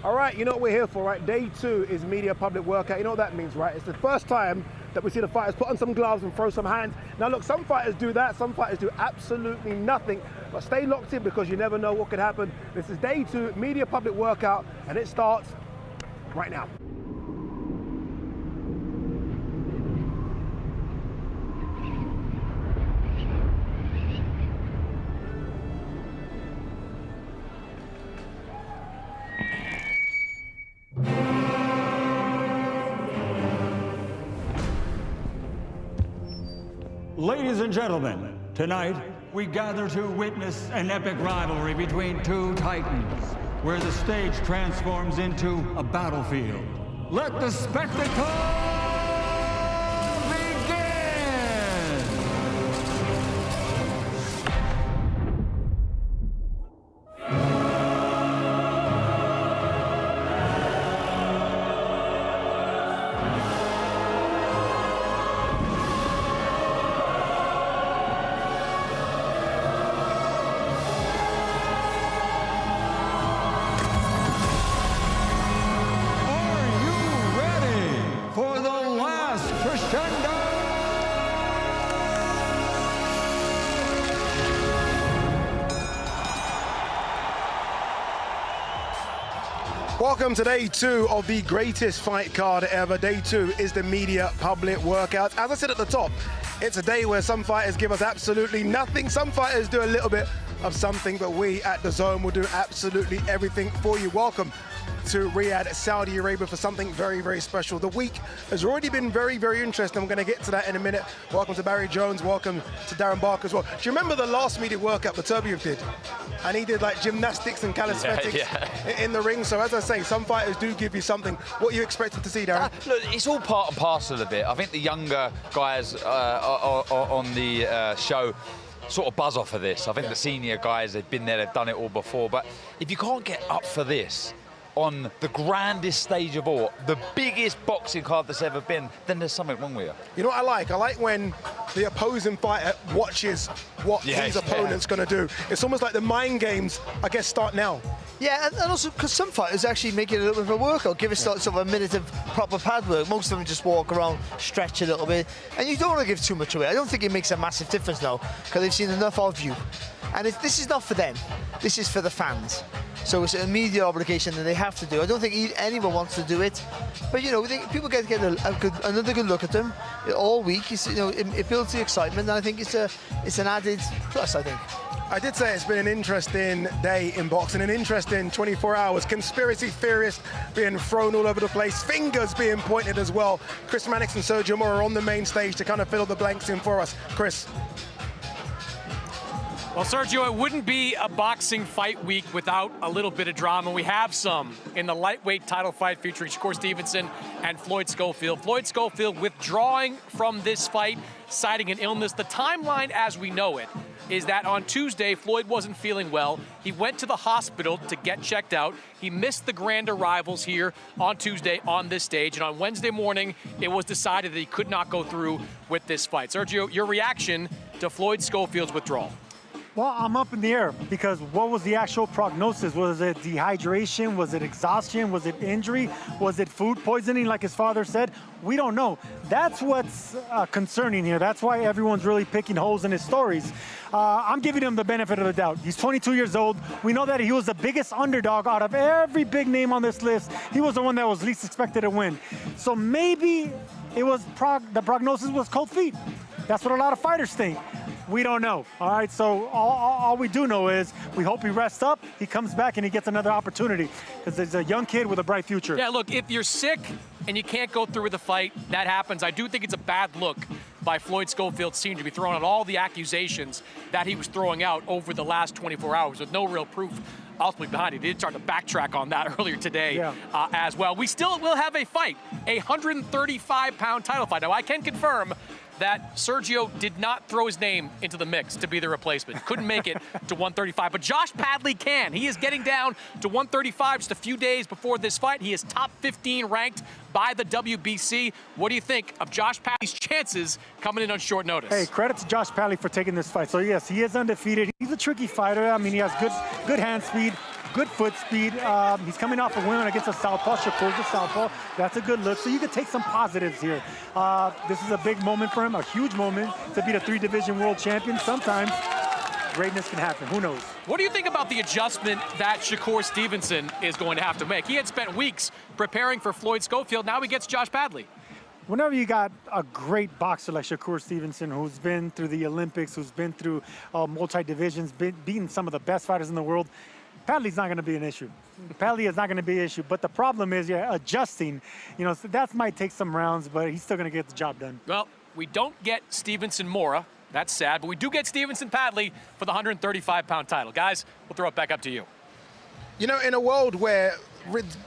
All right, you know what we're here for, right? Day 2 is media public workout. You know what that means, right? It's the first time that we see the fighters put on some gloves and throw some hands. Now look, some fighters do that, some fighters do absolutely nothing, but stay locked in because you never know what could happen. This is day 2, media public workout, and it starts right now. Ladies and gentlemen, tonight we gather to witness an epic rivalry between two titans, where the stage transforms into a battlefield. Let the spectacle begin! Welcome to day 2 of the greatest fight card ever. Day 2 is the media public workout. As I said at the top, it's a day where some fighters give us absolutely nothing. Some fighters do a little bit of something, but we at The Zone will do absolutely everything for you. Welcome to Riyadh, Saudi Arabia for something very, very special. The week has already been very, very interesting. I'm going to get to that in a minute. Welcome to Barry Jones. Welcome to Darren Barker as well. Do you remember the last media workout Beterbiev did? And he did like gymnastics and calisthenics in the ring. So as I say, some fighters do give you something. What are you expecting to see, Darren? Look, it's all part and parcel of it. I think the younger guys on the show sort of buzz off of this. I think the senior guys, they've been there, they've done it all before. But if you can't get up for this, on the grandest stage of all, the biggest boxing card that's ever been, then there's something wrong with you. You know what I like? I like when the opposing fighter watches what his opponent's going to do. It's almost like the mind games, I guess, start now. Yeah, and also because some fighters actually make it a little bit of a workout, give it sort of a minute of proper pad work. Most of them just walk around, stretch a little bit, and you don't want to give too much away. I don't think it makes a massive difference now, because they've seen enough of you. And this is not for them, this is for the fans. So it's a media obligation that they have to do. I don't think anyone wants to do it, but you know, people get another good look at them all week. It's, you know, it builds the excitement, and I think it's an added plus, I think. I did say it's been an interesting day in boxing, an interesting 24 hours. Conspiracy theorists being thrown all over the place, fingers being pointed as well. Chris Mannix and Sergio Mora are on the main stage to kind of fill the blanks in for us. Chris. Well, Sergio, it wouldn't be a boxing fight week without a little bit of drama. We have some in the lightweight title fight featuring Shakur Stevenson and Floyd Schofield. Floyd Schofield withdrawing from this fight, citing an illness. The timeline as we know it is that on Tuesday, Floyd wasn't feeling well. He went to the hospital to get checked out. He missed the grand arrivals here on Tuesday on this stage. And on Wednesday morning, it was decided that he could not go through with this fight. Sergio, your reaction to Floyd Schofield's withdrawal? Well, I'm up in the air because what was the actual prognosis? Was it dehydration? Was it exhaustion? Was it injury? Was it food poisoning like his father said? We don't know. That's what's concerning here. That's why everyone's really picking holes in his stories. I'm giving him the benefit of the doubt. He's 22 years old. We know that he was the biggest underdog out of every big name on this list. He was the one that was least expected to win. So maybe it was the prognosis was cold feet. That's what a lot of fighters think. We don't know, all right? So all we do know is we hope he rests up, he comes back, and he gets another opportunity because he's a young kid with a bright future. Yeah, look, if you're sick and you can't go through with the fight, that happens. I do think it's a bad look by Floyd Schofield Sr. to be throwing out all the accusations that he was throwing out over the last 24 hours with no real proof ultimately behind it. He did start to backtrack on that earlier today as well. We still will have a fight, a 135-pound title fight. Now, I can confirm that Sergio did not throw his name into the mix to be the replacement. Couldn't make it to 135, but Josh Padley can. He is getting down to 135 just a few days before this fight. He is top 15 ranked by the WBC. What do you think of Josh Padley's chances coming in on short notice? Hey, credit to Josh Padley for taking this fight. So yes, he is undefeated. He's a tricky fighter. I mean, he has good hand speed, good foot speed. He's coming off a win against a southpaw. Shakur's a southpaw. That's a good look. So you could take some positives here. This is a big moment for him, a huge moment to be the 3-division world champion. Sometimes greatness can happen. Who knows? What do you think about the adjustment that Shakur Stevenson is going to have to make? He had spent weeks preparing for Floyd Schofield. Now he gets Josh Padley. Whenever you got a great boxer like Shakur Stevenson, who's been through the Olympics, who's been through multi-divisions, beaten some of the best fighters in the world, Padley's not going to be an issue. Padley is not going to be an issue. But the problem is, adjusting. So that might take some rounds, but he's still going to get the job done. Well, we don't get Stevenson-Mora. That's sad, but we do get Stevenson-Padley for the 135-pound title. Guys, we'll throw it back up to you. In a world where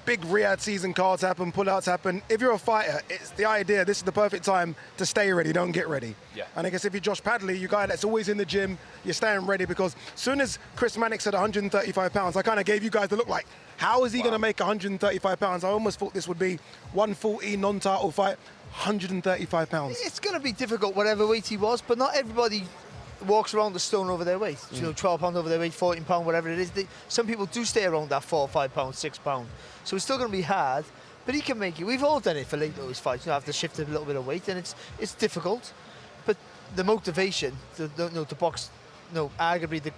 big Riyadh season cards happen, pullouts happen, if you're a fighter, it's the idea, this is the perfect time to stay ready, don't get ready. Yeah. And I guess if you're Josh Padley, you're a guy that's always in the gym, you're staying ready, because as soon as Chris Mannix said 135 pounds, I kind of gave you guys the look like, how is he going to make 135 pounds? I almost thought this would be 140 non-title fight, 135 pounds. It's going to be difficult whatever weight he was, but not everybody walks around the stone over their weight. 12 pounds over their weight, 14 pound, whatever it is. Some people do stay around that 4, 5 pounds, 6 pound. So it's still going to be hard, but he can make it. We've all done it for late those fights. Have to shift a little bit of weight, and it's difficult. But the motivation to box, arguably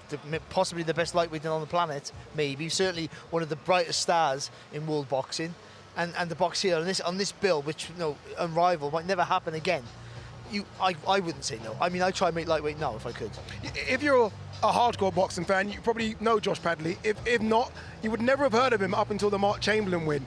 possibly the best lightweight on the planet, maybe certainly one of the brightest stars in world boxing, and the box here on this bill, which unrivaled, might never happen again. I wouldn't say no. I mean, I'd try and make lightweight now if I could. If you're a hardcore boxing fan, you probably know Josh Padley. If not, you would never have heard of him up until the Mark Chamberlain win.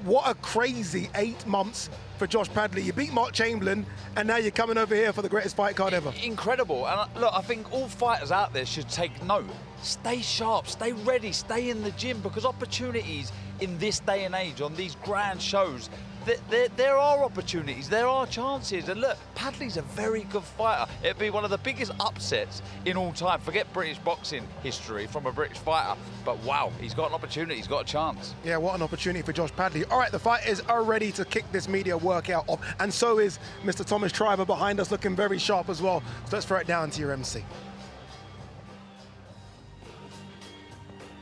What a crazy 8 months for Josh Padley. You beat Mark Chamberlain, and now you're coming over here for the greatest fight card ever. Incredible. And look, I think all fighters out there should take note. Stay sharp, stay ready, stay in the gym, because opportunities in this day and age on these grand shows, there are opportunities, there are chances. And look, Padley's a very good fighter. It'd be one of the biggest upsets in all time. Forget British boxing history from a British fighter, but wow, he's got an opportunity, he's got a chance. Yeah, what an opportunity for Josh Padley. All right, the fighters are ready to kick this media workout off, and so is Mr. Thomas Triver behind us, looking very sharp as well. So let's throw it down to your MC.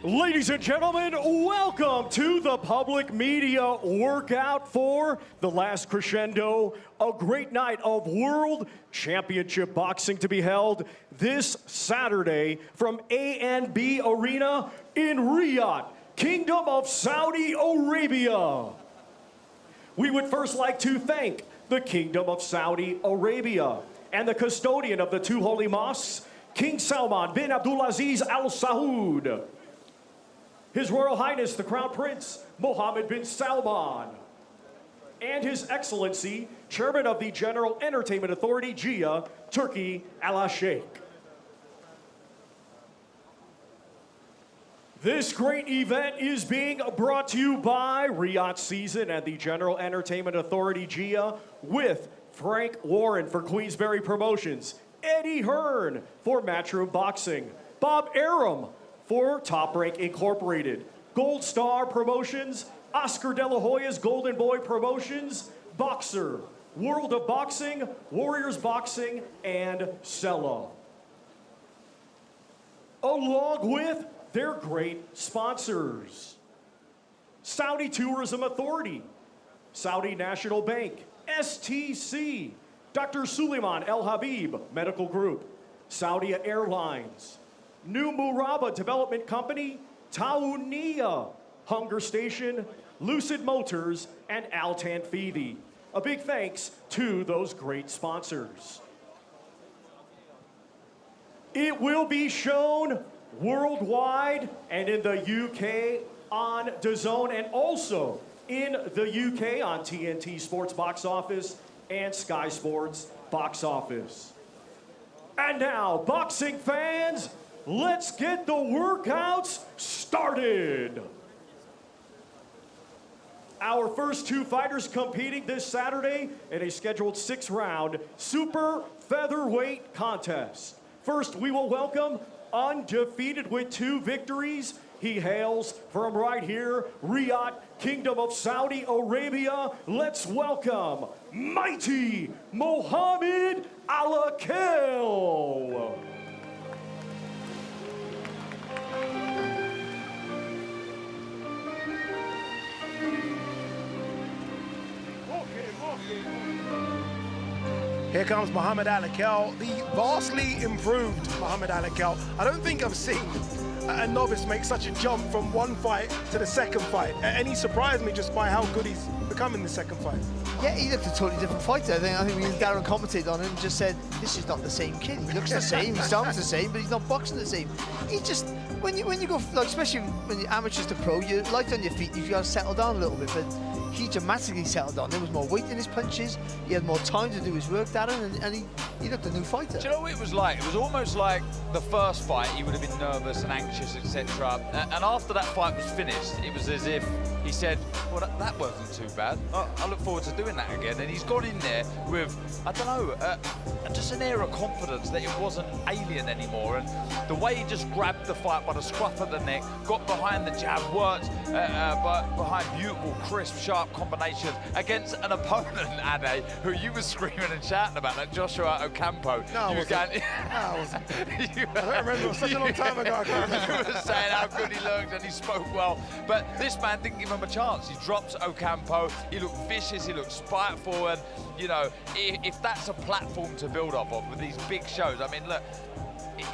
Ladies and gentlemen, welcome to the public media workout for the Last Crescendo, a great night of World Championship boxing to be held this Saturday from A&B Arena in Riyadh, Kingdom of Saudi Arabia. We would first like to thank the Kingdom of Saudi Arabia and the custodian of the 2 holy mosques, King Salman bin Abdulaziz Al Saud, His Royal Highness the Crown Prince Mohammed bin Salman, and His Excellency Chairman of the General Entertainment Authority, Jia, Turkey Al-Sheikh. This great event is being brought to you by Riyadh Season and the General Entertainment Authority, Jia, with Frank Warren for Queensberry Promotions, Eddie Hearn for Matchroom Boxing, Bob Aram for Top Rank Incorporated, Gold Star Promotions, Oscar De La Hoya's Golden Boy Promotions, Boxer, World of Boxing, Warriors Boxing, and Sella. Along with their great sponsors: Saudi Tourism Authority, Saudi National Bank, STC, Dr. Suleiman El Habib Medical Group, Saudi Airlines, New Muraba Development Company, Tauniya, Hunger Station, Lucid Motors, and Al Tanfidi. A big thanks to those great sponsors. It will be shown worldwide and in the UK on DAZN, and also in the UK on TNT Sports Box Office and Sky Sports Box Office. And now, boxing fans, let's get the workouts started. Our first 2 fighters competing this Saturday in a scheduled 6-round super featherweight contest. First, we will welcome undefeated with 2 victories. He hails from right here, Riyadh, Kingdom of Saudi Arabia. Let's welcome mighty Mohammed Alakel. Here comes Mohammed Alakel, the vastly improved Mohammed Alakel. I don't think I've seen a novice make such a jump from one fight to the second fight. And he surprised me just by how good he's become in the second fight. Yeah, he looked a totally different fighter. I think when Darren commented on him, just said, this is not the same kid. He looks the same, he sounds the same, but he's not boxing the same. He just, when you go, like, especially when you're amateurs to pro, you're light on your feet, you've got to settle down a little bit, but he dramatically settled down. There was more weight in his punches, he had more time to do his work, Darren, and he looked a new fighter. Do you know what it was like? It was almost like the first fight, he would have been nervous and anxious, etc. And after that fight was finished, it was as if he said, well, that wasn't too bad. I look forward to doing that again. And he's gone in there with, I don't know, just an air of confidence that it wasn't alien anymore. And the way he just grabbed the fight by the scruff of the neck, got behind the jab, worked behind beautiful, crisp, sharp combinations against an opponent, Ade, who you were screaming and shouting about, like Joshua Ocampo. No, I wasn't. I don't remember. It was such a long time ago. I can't remember. You were saying how good he looked and he spoke well. But this man didn't give him a chance. He drops Ocampo. He looked vicious. He looked spiteful. And, you know, if that's a platform to build up of with these big shows, I mean, look,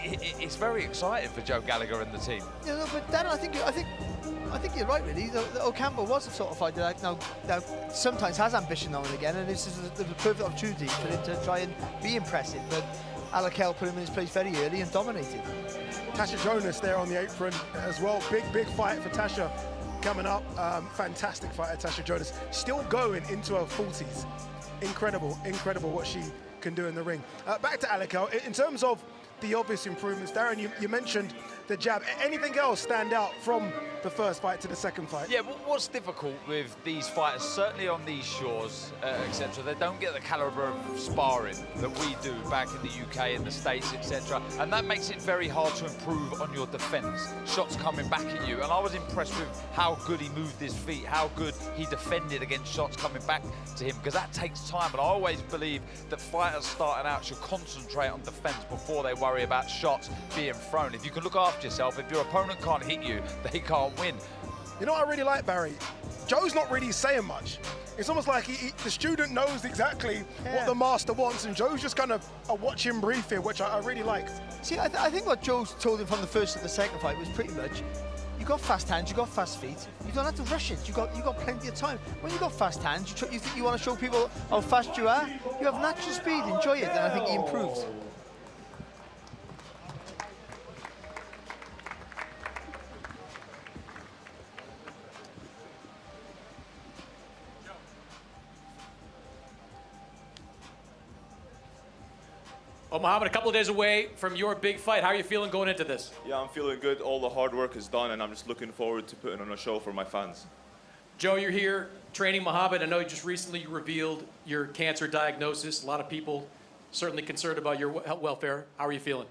it's very exciting for Joe Gallagher and the team. Yeah, no, but Dan, I think you're right, really. The Ocampo was the sort of fighter that now sometimes has ambition now and again, and this is the perfect opportunity for him to try and be impressive. But Alakel put him in his place very early and dominated. Tasha Jonas there on the apron as well. Big fight for Tasha coming up. Fantastic fighter, Tasha Jonas. Still going into her 40s. Incredible what she can do in the ring. Back to Alakel. In terms of the obvious improvements, Darren, you mentioned the jab. Anything else stand out from the first fight to the second fight? Yeah, what's difficult with these fighters, certainly on these shores, etc., they don't get the caliber of sparring that we do back in the UK, in the States, etc., and that makes it very hard to improve on your defence. Shots coming back at you, and I was impressed with how good he moved his feet, how good he defended against shots coming back to him, because that takes time, and I always believe that fighters starting out should concentrate on defence before they worry about shots being thrown. If you can look after yourself, if your opponent can't hit you, they can't win. You know what I really like, Barry? Joe's not really saying much. It's almost like the student knows exactly what the master wants, and Joe's just kind of watch him brief here, which I really like. See, I think what Joe told him from the first to the second fight was pretty much, you got fast hands, you got fast feet, you don't have to rush it, you got plenty of time. When you got fast hands, you think you want to show people how fast you are, you have natural speed, enjoy it, and I think he improved. Well, Mohammed, a couple of days away from your big fight. How are you feeling going into this? Yeah, I'm feeling good. All the hard work is done, and I'm just looking forward to putting on a show for my fans. Joe, you're here training Mohammed. I know you just recently revealed your cancer diagnosis. A lot of people certainly concerned about your welfare. How are you feeling?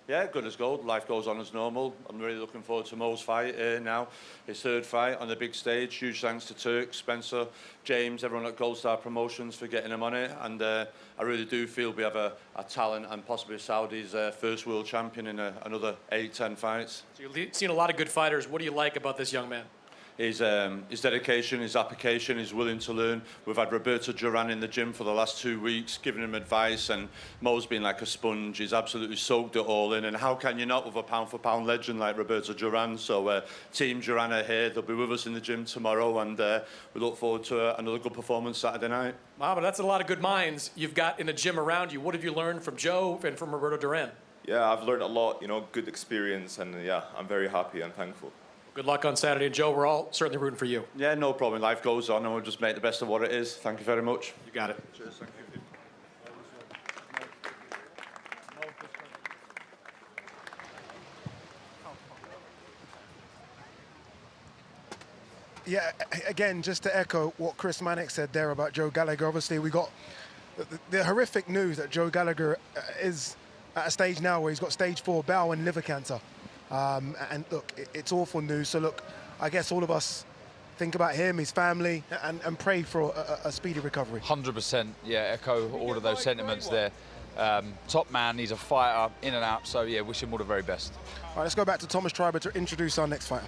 Yeah, good as gold. Life goes on as normal. I'm really looking forward to Mo's fight now. His third fight on the big stage. Huge thanks to Turk, Spencer, James, everyone at Gold Star Promotions for getting him on it. And I really do feel we have a talent and possibly Saudi's first world champion in another 8-10 fights. So you've seen a lot of good fighters. What do you like about this young man? His dedication, his application, he's willing to learn. We've had Roberto Duran in the gym for the last 2 weeks, giving him advice, and Mo's been like a sponge. He's absolutely soaked it all in, and how can you not with a pound-for-pound legend like Roberto Duran? So Team Duran are here. They'll be with us in the gym tomorrow, and we look forward to another good performance Saturday night. Mohammed, that's a lot of good minds you've got in the gym around you. What have you learned from Joe and from Roberto Duran? Yeah, I've learned a lot, good experience, and yeah, I'm very happy and thankful. Good luck on Saturday. And Joe, we're all certainly rooting for you. Yeah, no problem. Life goes on, and we'll just make the best of what it is. Thank you very much. You got it. Cheers, thank you. Yeah, again, just to echo what Chris Mannix said there about Joe Gallagher, obviously we got the horrific news that Joe Gallagher is at a stage now where he's got stage 4 bowel and liver cancer. And look, it's awful news. So look, I guess all of us think about him, his family, and pray for a speedy recovery. 100%, yeah, echo all of those sentiments there. Top man, he's a fighter, in and out, so yeah, wish him all the very best. All right, let's go back to Thomas Treiber to introduce our next fighter.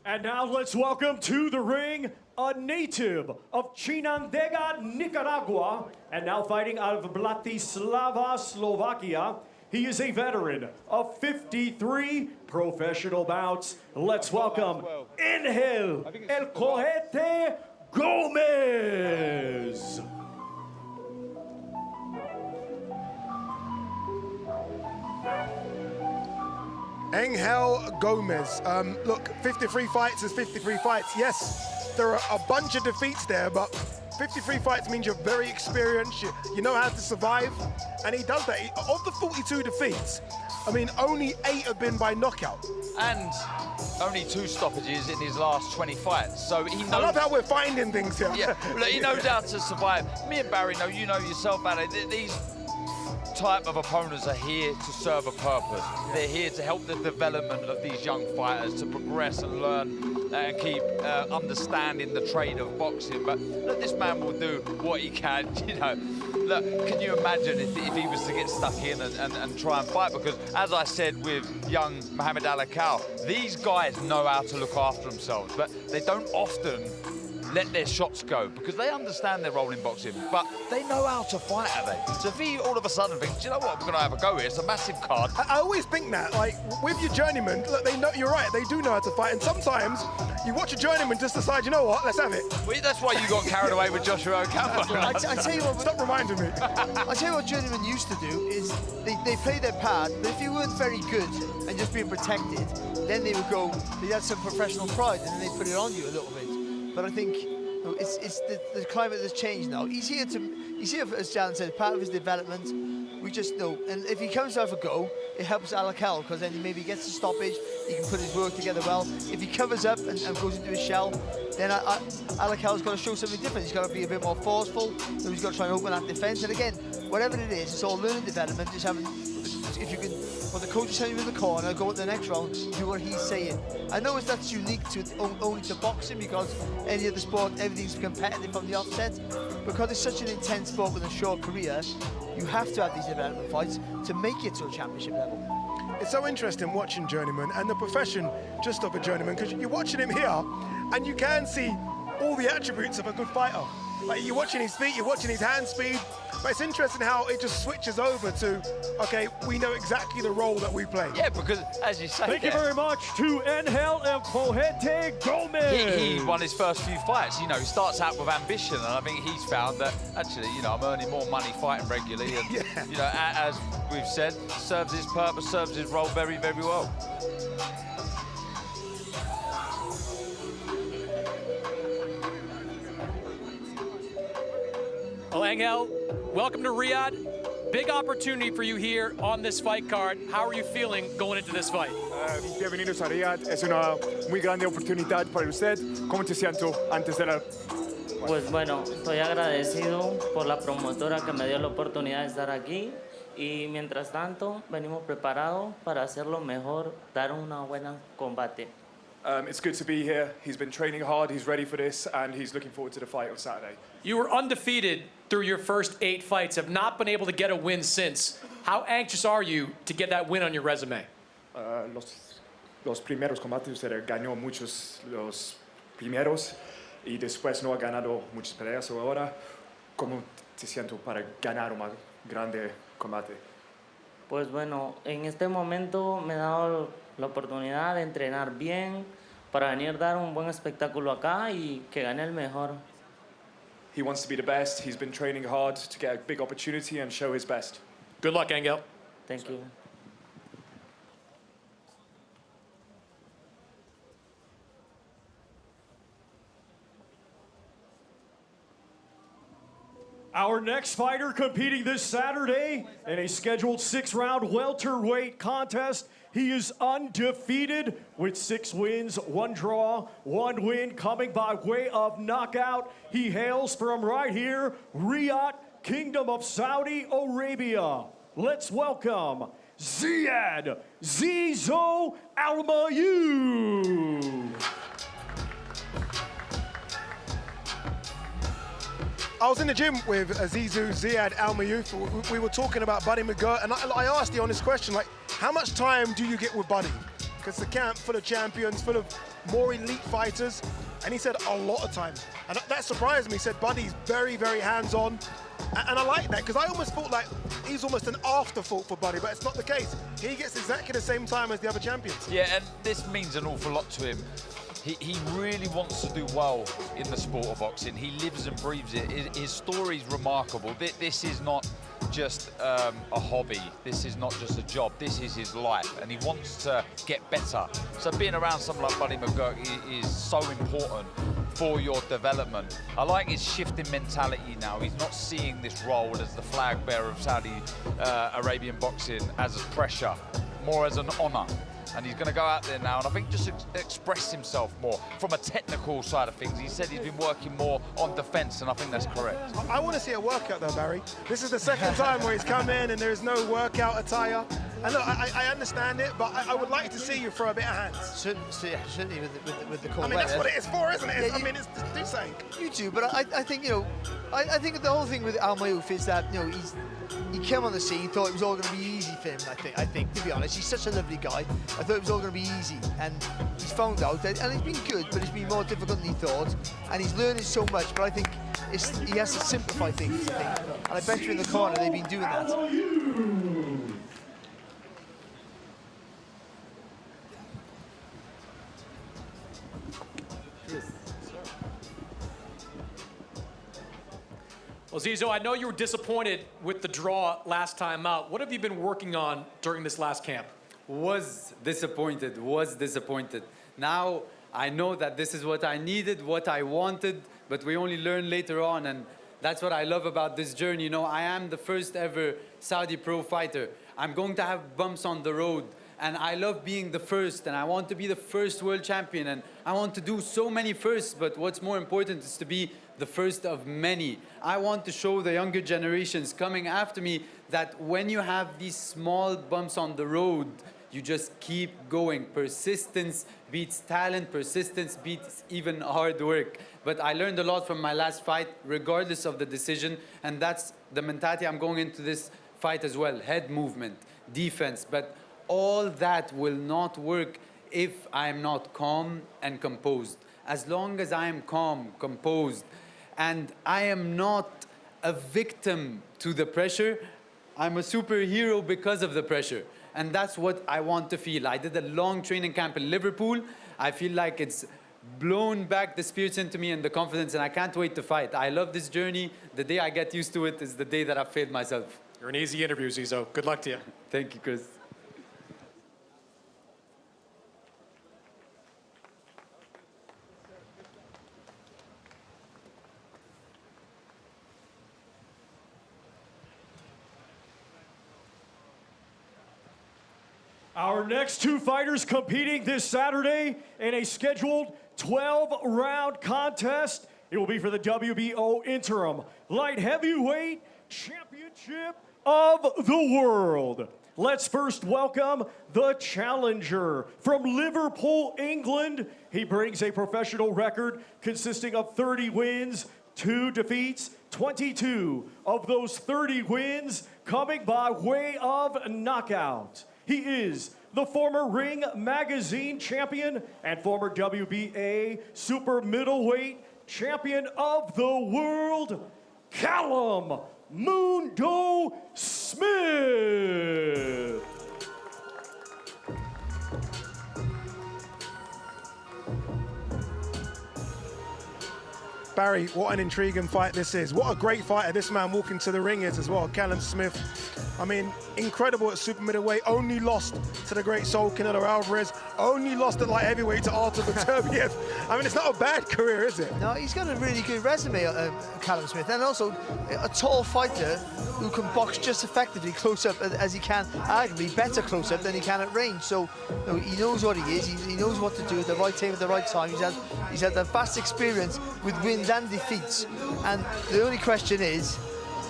And now let's welcome to the ring a native of Chinandega, Nicaragua, and now fighting out of Bratislava, Slovakia. He is a veteran of 53 professional bouts. Let's welcome Engel El Cohete Gomez. Engel Gomez. Look, 53 fights is 53 fights. Yes, there are a bunch of defeats there, but 53 fights means you're very experienced, you know how to survive, and he does that. Of the 42 defeats, I mean, only 8 have been by knockout. And only 2 stoppages in his last 20 fights. So he knows. I love how we're finding things here. Yeah, look, he knows how to survive. Me and Barry know, you know yourself, Barry, these type of opponents are here to serve a purpose. They're here to help the development of these young fighters to progress and learn and keep understanding the trade of boxing. But look, this man will do what he can, you know. Look, can you imagine if he was to get stuck in and try and fight? Because as I said with young Mohammed Alakel, these guys know how to look after themselves, but they don't often let their shots go because they understand their role in boxing, but they know how to fight, are they? So if he all of a sudden thinks, do you know what, we're going to have a go here, it's a massive card. I always think that, like, with your journeyman, look, they know, you're right, they do know how to fight, and sometimes you watch a journeyman just decide, you know what, let's have it. Well, that's why you got carried away with Joshua O'Campbell. I tell you what, stop reminding me. I tell you what journeymen used to do is they play their part, but if you weren't very good and just being protected, then they would go, they had some professional pride, and then they put it on you a little bit. But I think it's the climate has changed now. He's here, as Jan said, part of his development. We just know, and if he comes to have a go, it helps Alakel because then he maybe gets a stoppage. He can put his work together well. If he covers up and goes into his shell, then Alakel's got to show something different. He's got to be a bit more forceful. So he's got to try and open that defense. And again, whatever it is, it's all learning development. Just having, if you can, when the coach is telling you in the corner, go at the next round, do what he's saying. I know that's unique to only to boxing because any other sport, everything's competitive from the offset. Because it's such an intense sport with a short career, you have to have these development fights to make it to a championship level. It's so interesting watching journeyman and the profession just of a journeyman, because you're watching him here and you can see all the attributes of a good fighter. Like, you're watching his feet, you're watching his hand speed, but it's interesting how it just switches over to, okay, we know exactly the role that we play. Yeah, because as you say, thank you very much to Engel El Cohete Gomez. He won his first few fights. You know, he starts out with ambition, and I think he's found that actually, you know, I'm earning more money fighting regularly, and yeah. You know, as we've said, serves his purpose, serves his role very, very well. Well, Engel, welcome to Riyadh. Big opportunity for you here on this fight card. How are you feeling going into this fight? Bienvenidos a Riyadh. Es una muy grande oportunidad para usted. ¿Cómo te siento antes de la...? Pues bueno, estoy agradecido por la promotora que me dio la oportunidad de estar aquí. Y mientras tanto, venimos preparados para hacerlo mejor, dar una buena combate. It's good to be here. He's been training hard, he's ready for this, and he's looking forward to the fight on Saturday. You were undefeated through your first 8 fights, have not been able to get a win since. How anxious are you to get that win on your resume? Los primeros combates usted ganó muchos los primeros y después no ha ganado muchas peleas. Ahora, ¿cómo te siento para ganar un más grande combate? Pues bueno, en este momento me he dado la oportunidad de entrenar bien para venir a dar un buen espectáculo acá y que gane el mejor. He wants to be the best. He's been training hard to get a big opportunity and show his best. Good luck, Engel. Thank you. Our next fighter competing this Saturday in a scheduled 6-round welterweight contest. He is undefeated with 6 wins, 1 draw, 1 win coming by way of knockout. He hails from right here, Riyadh, Kingdom of Saudi Arabia. Let's welcome Ziyad Almaayouf. I was in the gym with Ziyad Almaayouf. We were talking about Buddy McGirt, and I asked the honest question, like, how much time do you get with Buddy? Because the camp full of champions, full of more elite fighters? And he said a lot of times. And that surprised me. He said Buddy's very, very hands-on. And I like that, because I almost felt like he's almost an afterthought for Buddy, but it's not the case. He gets exactly the same time as the other champions. Yeah, and this means an awful lot to him. He really wants to do well in the sport of boxing. He lives and breathes it. His story is remarkable. This is not just a hobby. This is not just a job. This is his life, and he wants to get better. So being around someone like Buddy McGurk is so important for your development. I like his shift in mentality now. He's not seeing this role as the flag bearer of Saudi Arabian boxing as a pressure, more as an honor. And he's going to go out there now and I think just express himself more from a technical side of things. He said he's been working more on defense, and I think that's correct. I want to see a workout though, Barry. This is the second time where he's come in and there's no workout attire. And look, I understand it, but I would like to see you throw a bit of hands. Certainly with the cold I mean, that's weather. what it is for, isn't it? Yeah, I mean, it's do something. You do, but I think, you know, I think the whole thing with Almaayouf is that, you know, he came on the scene, thought it was all going to be easy for him, I think, to be honest. He's such a lovely guy. I thought it was all going to be easy, and he's found out that, and it's been good, but it's been more difficult than he thought, and he's learning so much, but I think he has to simplify things, I think. And I bet you in the corner they've been doing that. Well, Zizo, I know you were disappointed with the draw last time out. What have you been working on during this last camp? Was disappointed. Now I know that this is what I needed, what I wanted, but we only learn later on, and that's what I love about this journey. You know, I am the first ever Saudi pro fighter. I'm going to have bumps on the road, and I love being the first, and I want to be the first world champion, and I want to do so many firsts, but what's more important is to be the first of many. I want to show the younger generations coming after me that when you have these small bumps on the road, you just keep going. Persistence beats talent, persistence beats even hard work. But I learned a lot from my last fight, regardless of the decision, and that's the mentality I'm going into this fight as well. Head movement, defense, but all that will not work if I'm not calm and composed. As long as I am calm, composed, and I am not a victim to the pressure, I'm a superhero because of the pressure. And that's what I want to feel. I did a long training camp in Liverpool. I feel like it's blown back the spirits into me and the confidence, and I can't wait to fight. I love this journey. The day I get used to it is the day that I failed myself. You're an easy interview, Zizo. Good luck to you. Thank you, Chris. Our next two fighters competing this Saturday in a scheduled 12-round contest. It will be for the WBO Interim Light Heavyweight Championship of the World. Let's first welcome the challenger from Liverpool, England. He brings a professional record consisting of 30 wins, 2 defeats, 22 of those 30 wins coming by way of knockout. He is the former Ring Magazine champion and former WBA super middleweight champion of the world, Callum Mundo Smith. Barry, what an intriguing fight this is. What a great fighter this man walking to the ring is as well, Callum Smith. I mean, incredible at super middleweight, only lost to the great Saul Canelo Alvarez, only lost at light heavyweight to Artur Beterbiev. I mean, it's not a bad career, is it? No, he's got a really good resume, Callum Smith, and also a tall fighter who can box just effectively close up as he can, arguably better close up than he can at range. So you know, he knows what he is, he knows what to do at the right time at the right time. He's had a vast experience with wins and defeats, and the only question is,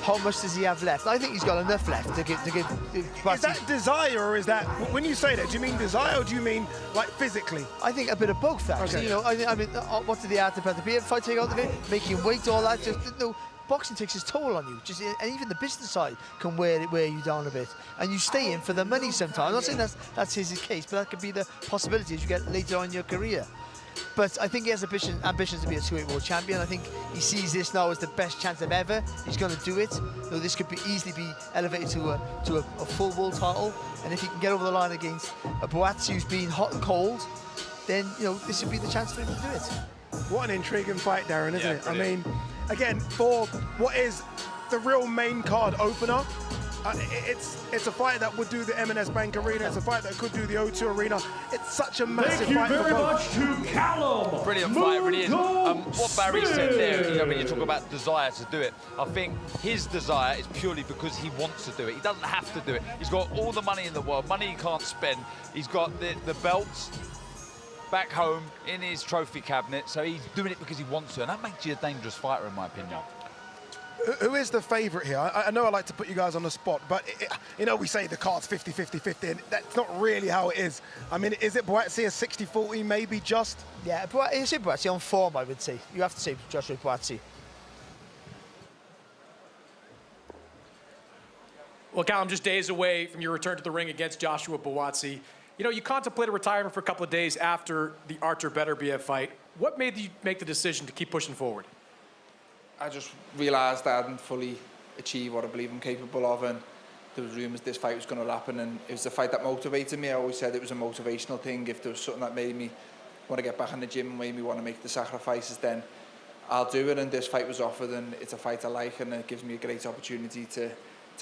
how much does he have left? I think he's got enough left to give Buatsi. Is that desire, or is that, when you say that, do you mean desire or do you mean like physically? I think a bit of both, actually. Okay. You know, I mean, what did the Artur Beterbiev fight take out of it? Making weight, all that. Just, you know, boxing takes its toll on you. And even the business side can wear you down a bit. And you stay in for the money sometimes. I'm not saying that's his case, but that could be the possibility as you get later on in your career. But I think he has ambitions to be a 2-weight world champion. I think he sees this now as the best chance of ever. He's going to do it. So this could easily be elevated to a full world title. And if he can get over the line against a Buatsi who's been hot and cold, then this would be the chance for him to do it. What an intriguing fight, Darren, isn't it? Brilliant. I mean, again, for what is the real main card opener, it's a fight that would do the M&S Bank Arena. It's a fight that could do the O2 Arena. It's such a massive fight. Thank you very much to Callum. Brilliant fight, really is. What Barry said there, when you talk about desire to do it, I think his desire is purely because he wants to do it. He doesn't have to do it. He's got all the money in the world, money he can't spend. He's got the belts back home in his trophy cabinet, so he's doing it because he wants to, and that makes you a dangerous fighter, in my opinion. Who is the favourite here? I know I like to put you guys on the spot, but we say the card's 50-50-50, and that's not really how it is. I mean, is it Buatsi a 60-40 maybe just? Yeah, it's Buatsi on form, I would say. You have to say Joshua Buatsi. Well, Callum, just days away from your return to the ring against Joshua Buatsi. You contemplated retirement for a couple of days after the Artur Beterbiev fight. What made you make the decision to keep pushing forward? I just realised I hadn't fully achieved what I believe I'm capable of, and there was rumours this fight was going to happen, and it was the fight that motivated me. I always said it was a motivational thing. If there was something that made me want to get back in the gym and made me want to make the sacrifices, then I'll do it. And this fight was offered, and it's a fight I like, and it gives me a great opportunity to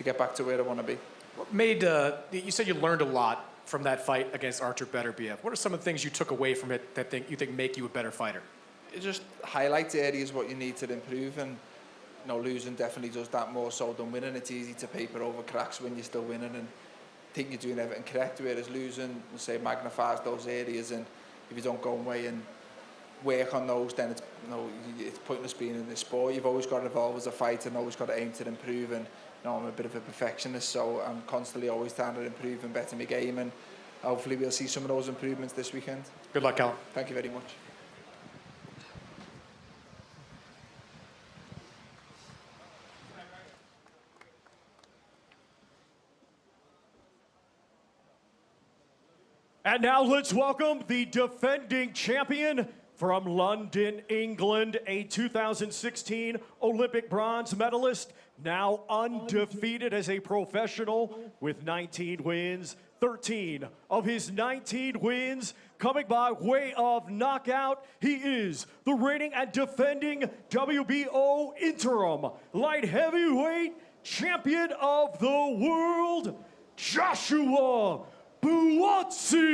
get back to where I want to be. What made, you said you learned a lot from that fight against Artur Beterbiev. What are some of the things you took away from it that you think make you a better fighter? It just highlights areas what you need to improve, and losing definitely does that more so than winning. It's easy to paper over cracks when you're still winning and think you're doing everything correct, whereas losing, say, magnifies those areas, and if you don't go away and work on those, then it's pointless being in this sport. You've always got to evolve as a fighter and always got to aim to improve, and I'm a bit of a perfectionist, so I'm constantly always trying to improve and better my game, and hopefully we'll see some of those improvements this weekend. Good luck, Callum. Thank you very much. And now let's welcome the defending champion from London, England, a 2016 Olympic bronze medalist, now undefeated as a professional with 19 wins. 13 of his 19 wins coming by way of knockout. He is the reigning and defending WBO interim light heavyweight champion of the world, Joshua Buatsi.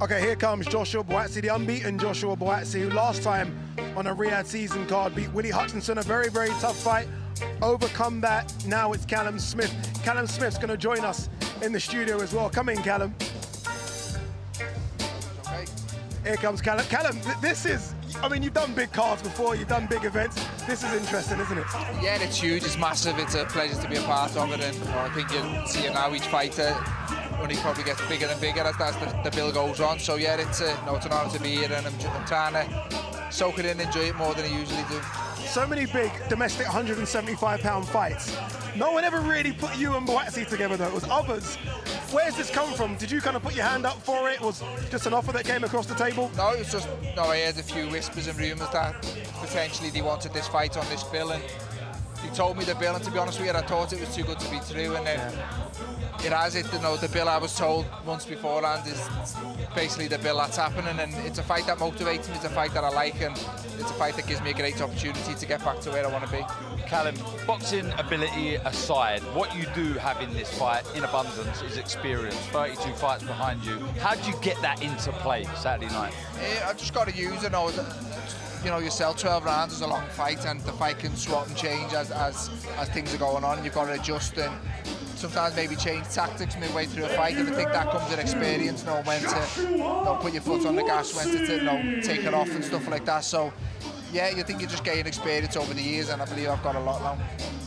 Okay, here comes Joshua Buatsi, the unbeaten Joshua Buatsi, who last time on a Riyadh season card beat Willie Hutchinson, a very, very tough fight. Overcome that, now it's Callum Smith. Callum Smith's gonna join us in the studio as well. Come in, Callum. Okay. Here comes Callum. Callum, this is, I mean, you've done big cards before, you've done big events. This is interesting, isn't it? Yeah, it's huge, it's massive, it's a pleasure to be a part of it, and I think you'll see it now, each fighter only probably gets bigger and bigger as the bill goes on. So yeah, it's an honour to be here, and I'm trying to soak it in and enjoy it more than I usually do. So many big domestic 175-pound fights. No one ever really put you and Buatsi together though, it was others. Where's this come from? Did you kind of put your hand up for it? Was it just an offer that came across the table? No, it was just, I heard a few whispers and rumours that potentially they wanted this fight on this bill, and they told me the bill, and to be honest with you, I thought it was too good to be true, and then it has it. The bill I was told months beforehand is basically the bill that's happening, and it's a fight that motivates me, it's a fight that I like, and it's a fight that gives me a great opportunity to get back to where I want to be. Callum, boxing ability aside, what you do have in this fight in abundance is experience. 32 fights behind you. How do you get that into play Saturday night? I've just got to use it. You sell 12 rounds as a long fight, and the fight can swap and change as things are going on. You've got to adjust and sometimes maybe change tactics midway through a fight, and I think that comes with experience, when to put your foot on the gas, when to take it off and stuff like that. So yeah, you think you just gain experience over the years, and I believe I've got a lot now.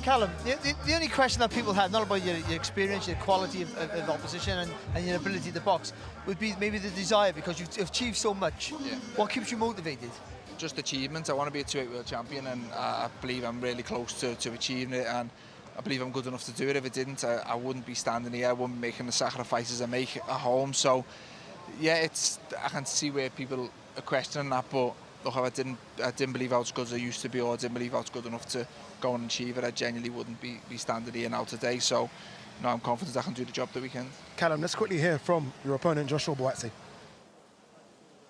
Callum, the only question that people have, not about your experience, your quality of opposition and your ability to box, would be maybe the desire, because you've achieved so much. Yeah. What keeps you motivated? Just achievement. I want to be a 2-weight world champion, and I believe I'm really close to achieving it, and I believe I'm good enough to do it. If it didn't, I wouldn't be standing here. I wouldn't be making the sacrifices I make at home. So, yeah, I can see where people are questioning that, but look, I didn't believe I was as good as I used to be, or I didn't believe I was good enough to go and achieve it, I genuinely wouldn't be standing here now today. So, no, I'm confident I can do the job the weekend. Callum, let's quickly hear from your opponent, Joshua Buatsi.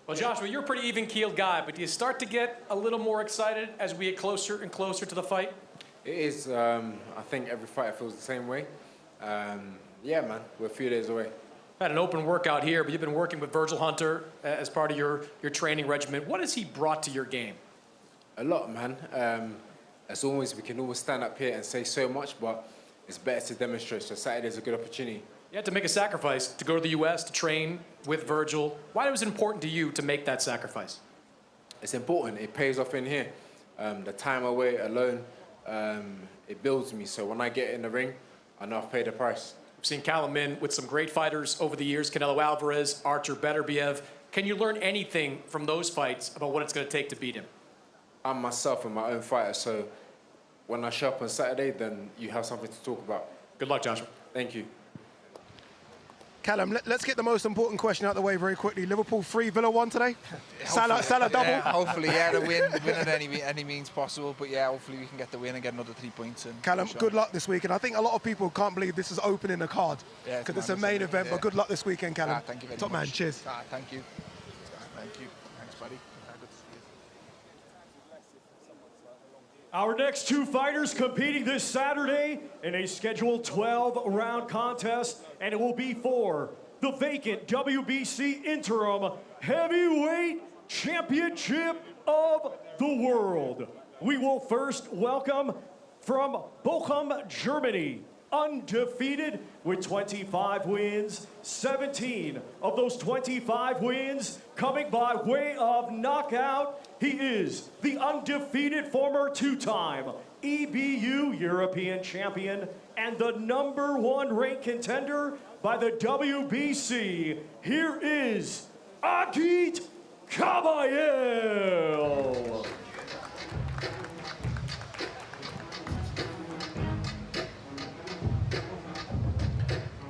Well, Joshua, you're a pretty even-keeled guy, but do you start to get a little more excited as we get closer and closer to the fight? It is. I think every fighter feels the same way. Yeah, man, we're a few days away. Had an open workout here, but you've been working with Vergil Hunter as part of your training regimen. What has he brought to your game? A lot, man. As always, we can always stand up here and say so much, but it's better to demonstrate. So Saturday's a good opportunity. You had to make a sacrifice to go to the U.S. to train with Vergil. Why was it important to you to make that sacrifice? It's important. It pays off in here. The time away alone, it builds me. So when I get in the ring, I know I've paid the price. We've seen Callum in with some great fighters over the years, Canelo Alvarez, Artur, Beterbiev. Can you learn anything from those fights about what it's going to take to beat him? I'm myself and my own fighter, so when I show up on Saturday, then you have something to talk about. Good luck, Joshua. Thank you. Callum, let's get the most important question out of the way very quickly. Liverpool 3, Villa 1 today? Salah double? Yeah, hopefully, yeah, the win at any means possible. But yeah, hopefully we can get the win and get another 3 points. Callum, good luck this weekend. I think a lot of people can't believe this is opening the card because it's a main event. But good luck this weekend, Callum. Thank you very Top much. man, cheers. Thank you. Thank you. Thanks, buddy. Good to see you. Our next two fighters competing this Saturday in a scheduled 12-round contest, and it will be for the vacant WBC Interim Heavyweight Championship of the World. We will first welcome from Bochum, Germany, undefeated with 25 wins, 17 of those 25 wins coming by way of knockout. He is the undefeated former two-time EBU European champion and the #1 ranked contender by the WBC. Here is Agit Kabayel.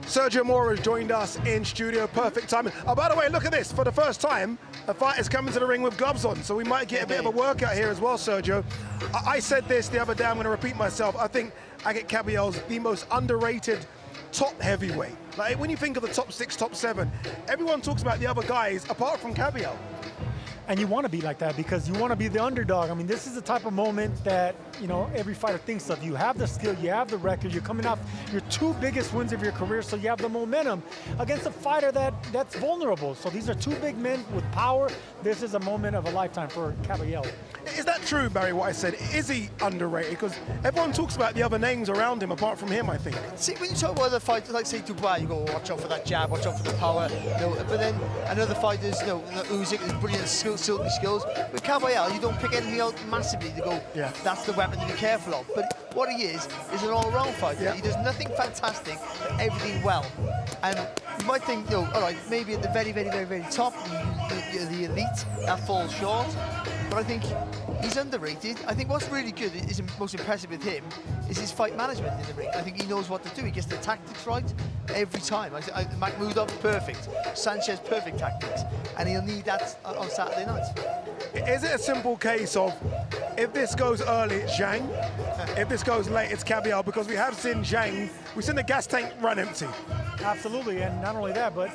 Sergio Mora has joined us in studio. Perfect timing. Oh, by the way, look at this. For the first time, a fighter's coming to the ring with gloves on, so we might get a bit of a workout here as well, Sergio. I said this the other day, I'm going to repeat myself. I think Agit Kabayel's the most underrated top heavyweight. Like, when you think of the top 6, top 7, everyone talks about the other guys apart from Kabayel. And you want to be like that because you want to be the underdog. I mean, this is the type of moment that, you know, every fighter thinks of. You have the skill, you have the record, you're coming off your 2 biggest wins of your career, so you have the momentum against a fighter that's vulnerable. So these are 2 big men with power. This is a moment of a lifetime for Kabayel. Is that true, Barry, what I said? Is he underrated? Because everyone talks about the other names around him apart from him, I think. See, when you talk about other fighters, like say Dubois, you go, watch out for that jab, watch out for the power. You know, but then another fighters, you know, Usyk is brilliant silky skills. With Kabayel, you don't pick anything out massively to go, that's the weapon to be careful of. But what he is an all-round fighter. Yeah. He does nothing fantastic, but everything well. And you might think, you know, all right, maybe at the very, very, very, very top, the elite, that falls short. But I think he's underrated. I think what's really good, is most impressive with him, is his fight management in the ring. I think he knows what to do. He gets the tactics right every time. Makhmudov, perfect. Sanchez, perfect tactics. And he'll need that on Saturday night. Is it a simple case of, if this goes early, it's Zhang, if this goes late, it's Kabayel? Because we have seen Zhang, we've seen the gas tank run empty. Absolutely, and not only that, but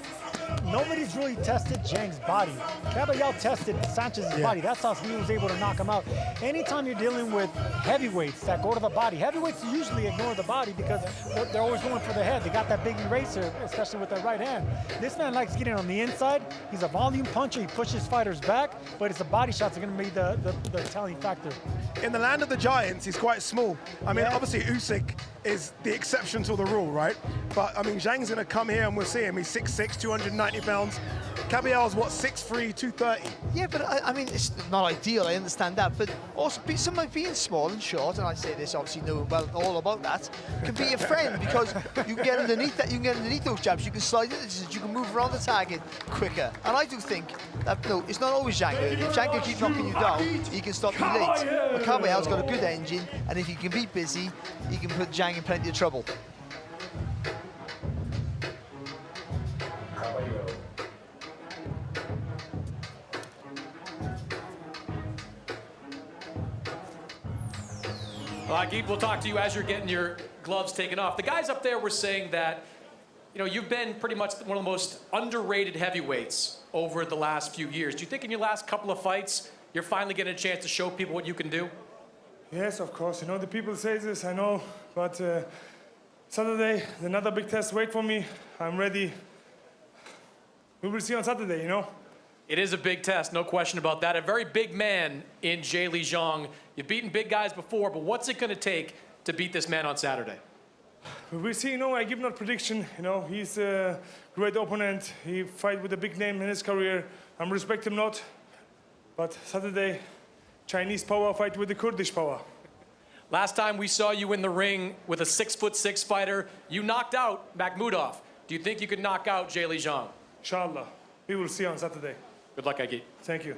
nobody's really tested Zhang's body. Kabayel tested Sanchez's body. That's how he was able to knock him out. Anytime you're dealing with heavyweights that go to the body, heavyweights usually ignore the body because they're always going for the head. They got that big eraser, especially with their right hand. This man likes getting on the inside. He's a volume puncher. He pushes fighters back, but it's the body shots are going to be the telling factor. In the land of the giants, he's quite small. I mean, obviously Usyk is the exception to the rule, right? But I mean, Zhang's going to come here and we'll see him. He's 6'6", 290 220 pounds. Kabayel's what, 6'3", 230? Yeah, but I mean, it's not ideal, I understand that, but also somebody being small and short, and I say this obviously knowing well all about that, can be a friend because you can get underneath that, you can get underneath those jabs, you can slide into this, you can move around the target quicker. And I do think that, no, it's not always Zhang. If Zhang can keep knocking you down, he can stop you late. But Kabayel's got a good engine, and if he can be busy, he can put Zhang in plenty of trouble. Agit, we'll talk to you as you're getting your gloves taken off. The guys up there were saying that, you know, you've been pretty much one of the most underrated heavyweights over the last few years. Do you think in your last couple of fights, you're finally getting a chance to show people what you can do? Yes, of course. You know, the people say this, I know, but Saturday, another big test wait for me. I'm ready. We will see on Saturday, you know. It is a big test, no question about that. A very big man in Zhilei Zhang. You've beaten big guys before, but what's it going to take to beat this man on Saturday? We'll see, you know, I give not prediction. You know, he's a great opponent. He fight with a big name in his career. I respect him not. But Saturday, Chinese power fight with the Kurdish power. Last time we saw you in the ring with a 6'6" fighter, you knocked out Makhmudov. Do you think you could knock out Zhilei Zhang? Inshallah. We will see on Saturday. Good luck, Agit. Thank you.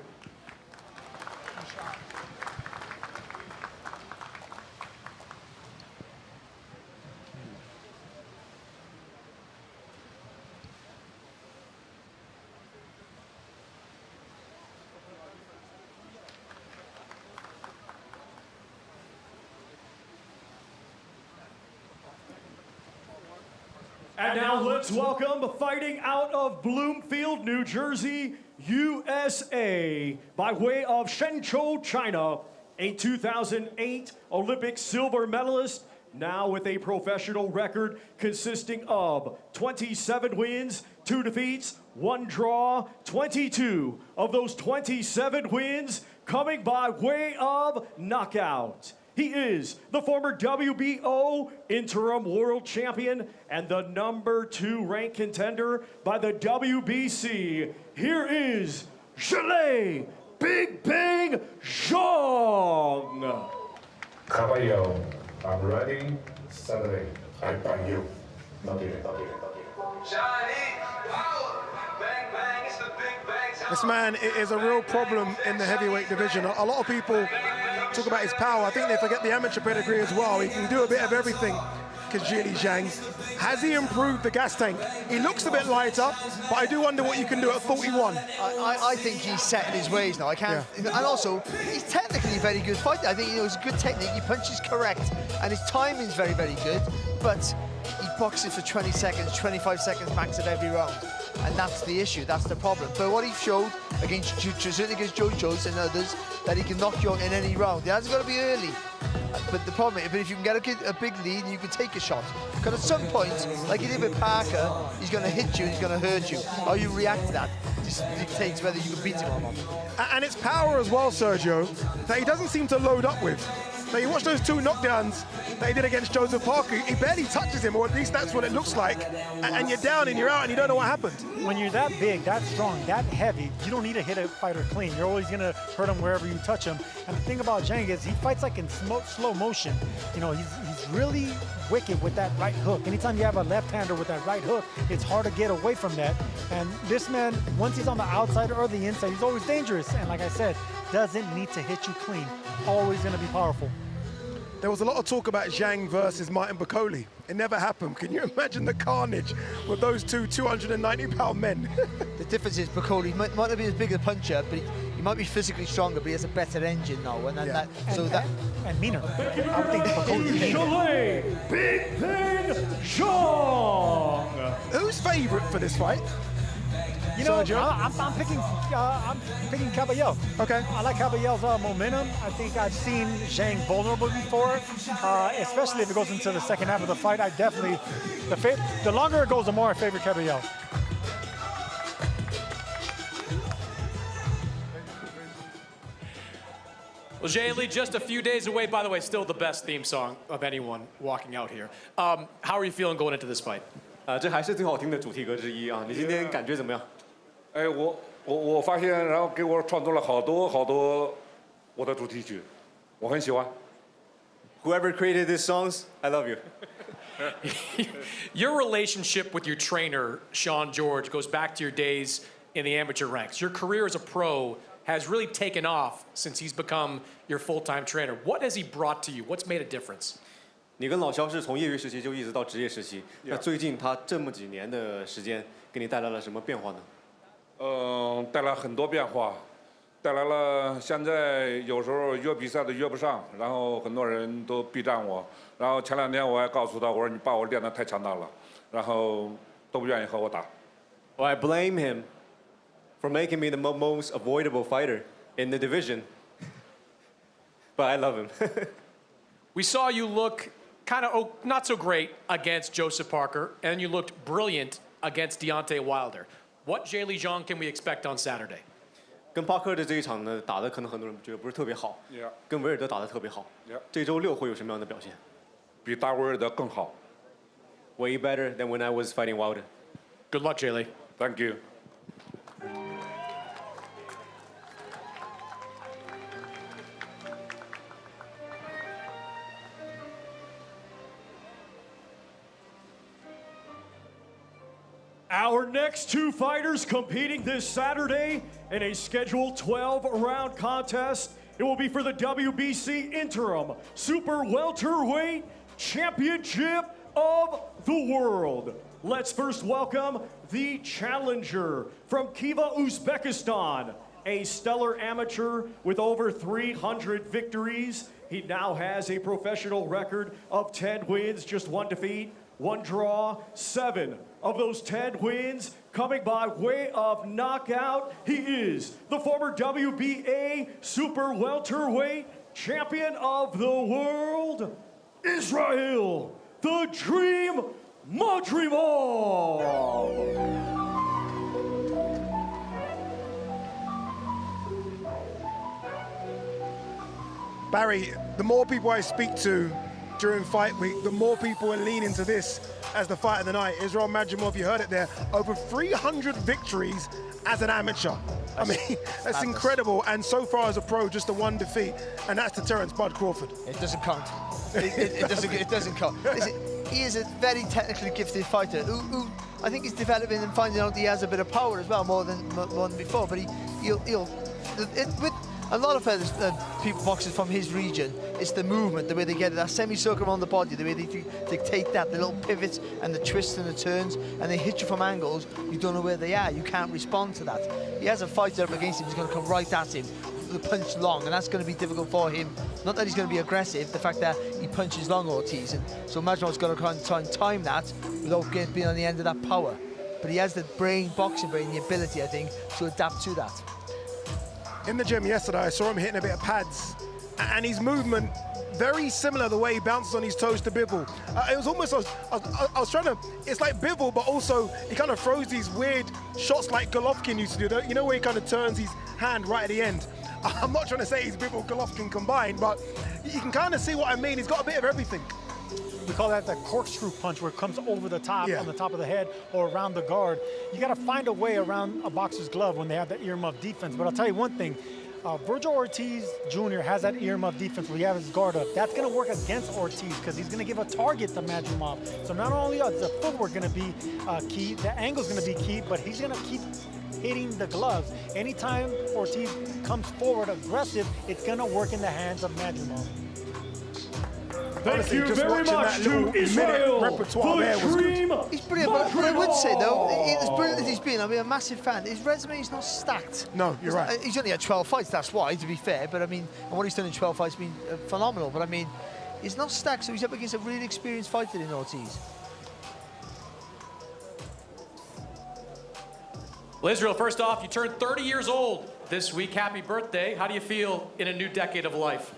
And now let's welcome, fighting out of Bloomfield, New Jersey, USA, by way of Shenzhou, China, a 2008 Olympic silver medalist, now with a professional record consisting of 27 wins, 2 defeats, 1 draw, 22 of those 27 wins coming by way of knockout. He is the former WBO interim world champion and the #2 ranked contender by the WBC. Here is Zhilei Big Bang Zhang. Kabayel, I'm ready. Saturday, I bang you. Not it. This man is a real problem in the heavyweight division. A lot of people talk about his power. I think they forget the amateur pedigree as well. He can do a bit of everything, Zhilei Zhang. Has he improved the gas tank? He looks a bit lighter, but I do wonder what you can do at 41. I think he's set in his ways now. I can't, and also he's technically a very good fighter. I think he has good technique. He punches correct, and his timing's very, very good. But he boxes for 20 seconds, 25 seconds max at every round. And that's the issue, that's the problem. But what he showed certainly against Joe Jones and others, that he can knock you out in any round. It hasn't got to be early. But the problem is, if you can get a big lead, you can take a shot. Because at some point, like he did with Parker, he's going to hit you and he's going to hurt you. How you react to that just dictates whether you can beat him or not. And it's power as well, Sergio, that he doesn't seem to load up with. Now, you watch those 2 knockdowns that he did against Joseph Parker, he barely touches him, or at least that's what it looks like. And you're down and you're out and you don't know what happened. When you're that big, that strong, that heavy, you don't need to hit a fighter clean. You're always gonna hurt him wherever you touch him. And the thing about Zhang is he fights like in slow motion. You know, he's really wicked with that right hook. Anytime you have a left-hander with that right hook, it's hard to get away from that. And this man, once he's on the outside or the inside, he's always dangerous. And like I said, doesn't need to hit you clean. Always gonna be powerful. There was a lot of talk about Zhang versus Martin Bakole. It never happened. Can you imagine the carnage with those 2 290-pound men? The difference is Bakole might not be as big a puncher, but he might be physically stronger, but he has a better engine now. And and meaner. I would think Bakole is meaner. Zhilei Big Bang Zhang. Who's favorite for this fight? You know, I'm picking Kabayel. Okay. I like Kabayel's momentum. I think I've seen Zhang vulnerable before, especially if it goes into the second half of the fight. I definitely, the longer it goes, the more I favor Kabayel. Well, Zhilei, just a few days away. By the way, still the best theme song of anyone walking out here. How are you feeling going into this fight? 这还是最好听的主题歌之一啊！你今天感觉怎么样？哎，我发现，然后给我创作了好多我的主题曲，我很喜欢。Whoever created these songs, I love you. Your relationship with your trainer, Sean George, goes back to your days in the amateur ranks. Your career as a pro has really taken off since he's become your full-time trainer. What has he brought to you? What's made a difference? 你跟老肖是从业余时期就一直到职业时期，那最近他这么几年的时间，给你带来了什么变化呢？带来很多变化，带来了现在有时候约比赛都约不上，然后很多人都避战我，然后前2天我还告诉他，我说你把我练得太强大了，然后都不愿意和我打。Well, I blame him for making me the most avoidable fighter in the division. But I love him. We saw you look kind of not so great against Joseph Parker, and you looked brilliant against Deontay Wilder. What Zhilei Zhang can we expect on Saturday? 跟帕克的这一场呢，打的可能很多人觉得不是特别好，跟维尔德打的特别好。这周6会有什么样的表现？比打维尔德更好。Way better than when I was fighting Wilder. Good luck, Zhilei. Thank you. Our next 2 fighters competing this Saturday in a scheduled 12-round contest. It will be for the WBC Interim Super Welterweight Championship of the World. Let's first welcome the challenger from Khiva, Uzbekistan, a stellar amateur with over 300 victories. He now has a professional record of 10 wins, just 1 defeat, 1 draw, 7 of those 10 wins coming by way of knockout. He is the former WBA Super Welterweight Champion of the World, Israil the Dream Madrimov. Barry, the more people I speak to during fight week, the more people are leaning to this as the fight of the night. Israil Madrimov, you heard it there, over 300 victories as an amateur. I mean, that's incredible. And so far as a pro, just the 1 defeat, and that's to Terence Bud Crawford. It doesn't count. It doesn't count. Listen, he is a very technically gifted fighter who I think is developing and finding out he has a bit of power as well, more than before. But with a lot of people boxers from his region, it's the movement, the way they get it, that semicircle around the body, the way they dictate that, the little pivots and the twists and the turns, and they hit you from angles, you don't know where they are, you can't respond to that. He has a fighter up against him who's going to come right at him, the punch long, and that's going to be difficult for him. Not that he's going to be aggressive, the fact that he punches long, Ortiz, and so Madrimov's going to try and time that without being on the end of that power. But he has the boxing brain, the ability, I think, to adapt to that. In the gym yesterday, I saw him hitting a bit of pads, and his movement very similar the way he bounces on his toes to Bivol. It was almost, I was trying to, it's like Bivol, but also he kind of throws these weird shots like Golovkin used to do. You know where he kind of turns his hand right at the end. I'm not trying to say he's Bivol Golovkin combined, but you can kind of see what I mean. He's got a bit of everything. We call that the corkscrew punch, where it comes over the top, on the top of the head or around the guard. You got to find a way around a boxer's glove when they have that earmuff defense. But I'll tell you one thing, Vergil Ortiz Jr. has that earmuff defense where he has his guard up. That's going to work against Ortiz because he's going to give a target to Madrimov. So not only is the footwork going to be key, the angle's going to be key, but he's going to keep hitting the gloves. Anytime Ortiz comes forward aggressive, it's going to work in the hands of Madrimov. Thank you very much to Israil the Dream. He's brilliant, but I would say though, as brilliant as he's been, I'm a massive fan. His resume is not stacked. No, you're right. He's only had 12 fights, that's why, to be fair. But I mean, and what he's done in 12 fights has been phenomenal. But I mean, he's not stacked, so he's up against a really experienced fighter in Ortiz. Well, Israil, first off, you turned 30 years old this week. Happy birthday. How do you feel in a new decade of life?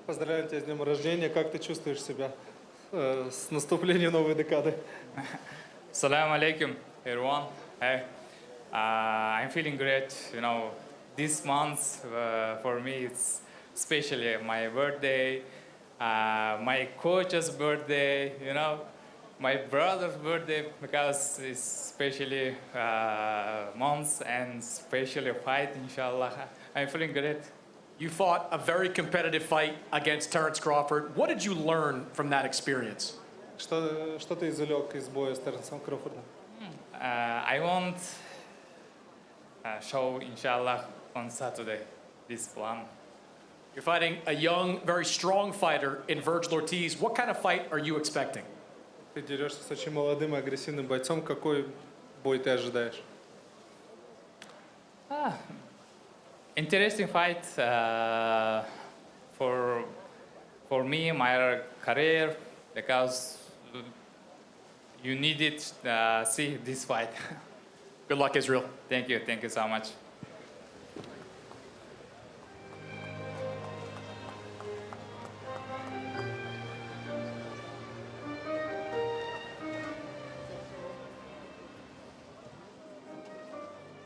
Поздравляю тебя с днем рождения. Как ты чувствуешь себя с наступлением новой декады? Assalamu alaikum, everyone. Hey, I'm feeling great. You know, this month for me it's especially my birthday, my coach's birthday. You know, my brother's birthday because it's especially months and especially a fight, inshallah. I'm feeling great. You fought a very competitive fight against Terence Crawford. What did you learn from that experience? Что ты извлек из боя с Теренсом Кроуфордом? I want show, inshallah, on Saturday, this plan. You're fighting a young, very strong fighter in Vergil Ortiz. What kind of fight are you expecting? Ты дерешься с очень молодым и агрессивным бойцом. Какой бой ты ожидаешь? Interesting fight for me, my career, because you needed see this fight. Good luck, Israil. Thank you so much.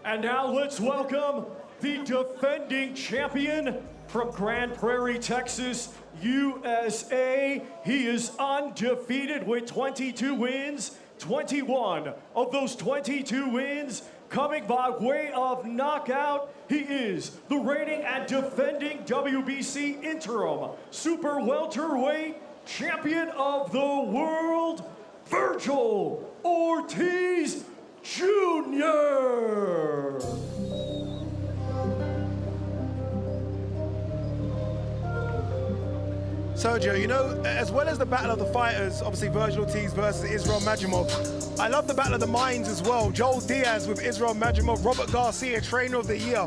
And now let's welcome the defending champion from Grand Prairie, Texas, USA. He is undefeated with 22 wins, 21 of those 22 wins coming by way of knockout. He is the reigning and defending WBC interim super welterweight champion of the world, Vergil Ortiz Jr. Sergio, you know, as well as the battle of the fighters, obviously Vergil Ortiz versus Israil Madrimov, I love the battle of the minds as well. Joel Diaz with Israil Madrimov, Robert Garcia, trainer of the year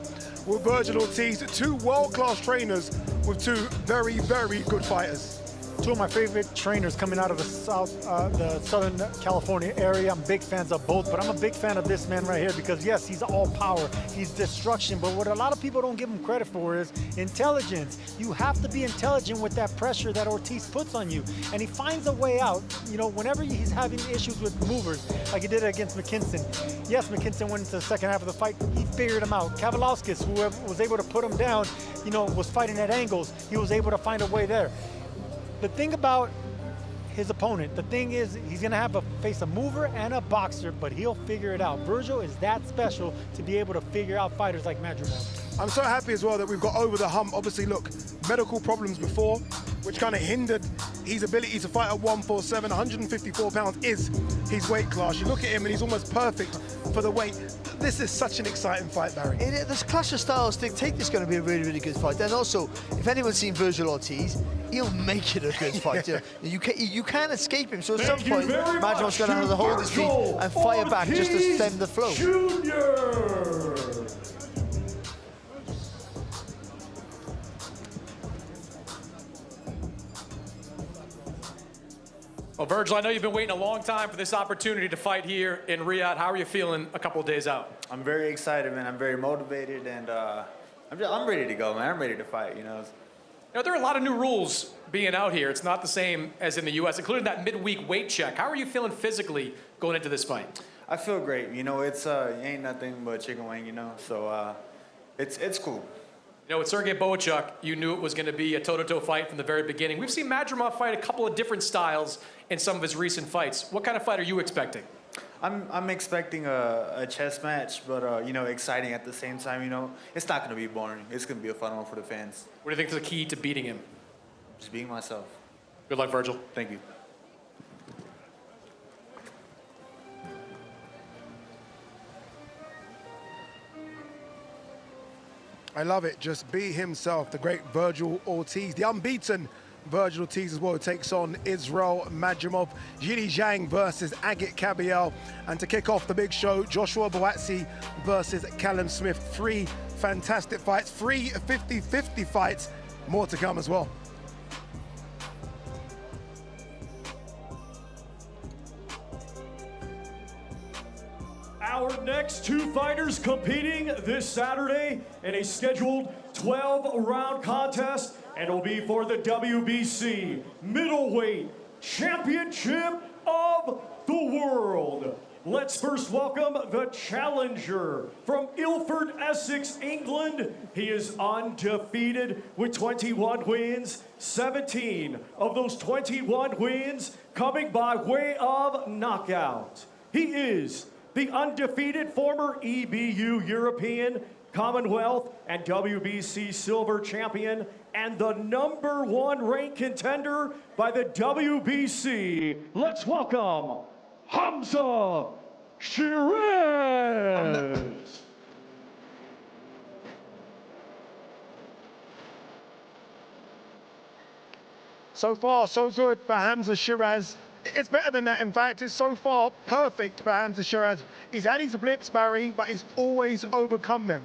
with Vergil Ortiz, two world-class trainers with two very, very good fighters. Two of my favorite trainers coming out of the Southern California area. I'm big fans of both, but I'm a big fan of this man right here because, yes, he's all power, he's destruction, but what a lot of people don't give him credit for is intelligence. You have to be intelligent with that pressure that Ortiz puts on you, and he finds a way out. You know, whenever he's having issues with movers, like he did against McKinson. Yes, McKinson went into the second half of the fight. He figured him out. Kavalauskas, who was able to put him down, you know, was fighting at angles. He was able to find a way there. The thing about his opponent, the thing is he's going to face a mover and a boxer, but he'll figure it out. Vergil is that special to be able to figure out fighters like Madrimov. I'm so happy as well that we've got over the hump. Obviously, look, medical problems before, which kind of hindered his ability to fight at 147. 154 pounds is his weight class. You look at him and he's almost perfect for the weight. This is such an exciting fight, Barry. This clash of styles dictate this is going to be a really, really good fight. And also, if anyone's seen Vergil Ortiz, he'll make it a good fight. You can't escape him. So at some point, Madrimov's going to have to hold his feet and fire back just to stem the flow. Junior. Well, Vergil, I know you've been waiting a long time for this opportunity to fight here in Riyadh. How are you feeling a couple of days out? I'm very excited, man. I'm very motivated, and I'm ready to go, man. I'm ready to fight, you know. There are a lot of new rules being out here. It's not the same as in the U.S., including that midweek weight check. How are you feeling physically going into this fight? I feel great. You know, it ain't nothing but chicken wing, you know. So it's cool. You know, with Sergey Boachuk, you knew it was going to be a toe-to-toe fight from the very beginning. We've seen Madrimov fight a couple of different styles in some of his recent fights. What kind of fight are you expecting? I'm expecting a chess match, but you know, exciting at the same time. You know, it's not going to be boring. It's going to be a fun one for the fans. What do you think is the key to beating him? Just being myself. Good luck, Vergil. Thank you. I love it. Just be himself, the great Vergil Ortiz, the unbeaten Vergil Ortiz as well, takes on Israil Madrimov. Zhang versus Agit Kabayel. And to kick off the big show, Joshua Buatsi versus Callum Smith. Three fantastic fights, 3 50-50 fights. More to come as well. Our next two fighters competing this Saturday in a scheduled 12-round contest, and it will be for the WBC Middleweight Championship of the World. let's first welcome the challenger from Ilford, Essex, England. He is undefeated with 21 wins, 17 of those 21 wins coming by way of knockout. He is the undefeated former EBU European, Commonwealth, and WBC silver champion, and the #1 ranked contender by the WBC. Let's welcome Hamzah Sheeraz. So far, so good for Hamzah Sheeraz. It's better than that, in fact. It's so far perfect for Hamzah Sheeraz. He's had his blips, Barry, but he's always overcome them.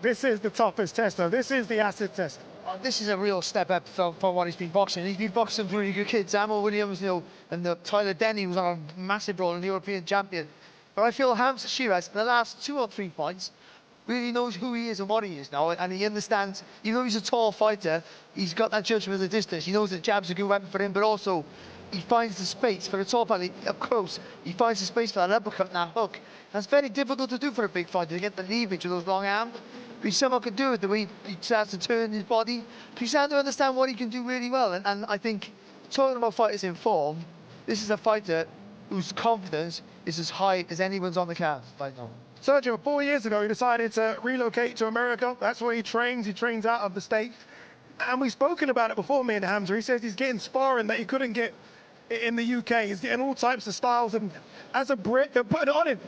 This is the toughest test, though. This is the acid test. This is a real step up from what he's been boxing. He's been boxing some really good kids. Ammo Williams, and Tyler Denny was on a massive role in the European champion. But I feel Hamzah Sheeraz, in the last 2 or 3 fights, really knows who he is and what he is now, and he understands, even though he's a tall fighter, he's got that judgment of the distance. He knows that jab's a good weapon for him, but also he finds the space for a tall fighter up close. He finds the space for that uppercut and that hook. That's very difficult to do for a big fighter, to get the leverage with those long arms. But he somehow can do it the way he starts to turn his body. He's starting to understand what he can do really well. And I think, talking about fighters in form, this is a fighter whose confidence is as high as anyone's on the card right now. Sergio, 4 years ago, he decided to relocate to America. That's where he trains. He trains out of the state. And we've spoken about it before, me and Hamzah. He says he's getting sparring that he couldn't get in the UK. He's getting all types of styles. And as a Brit, they're putting it on him.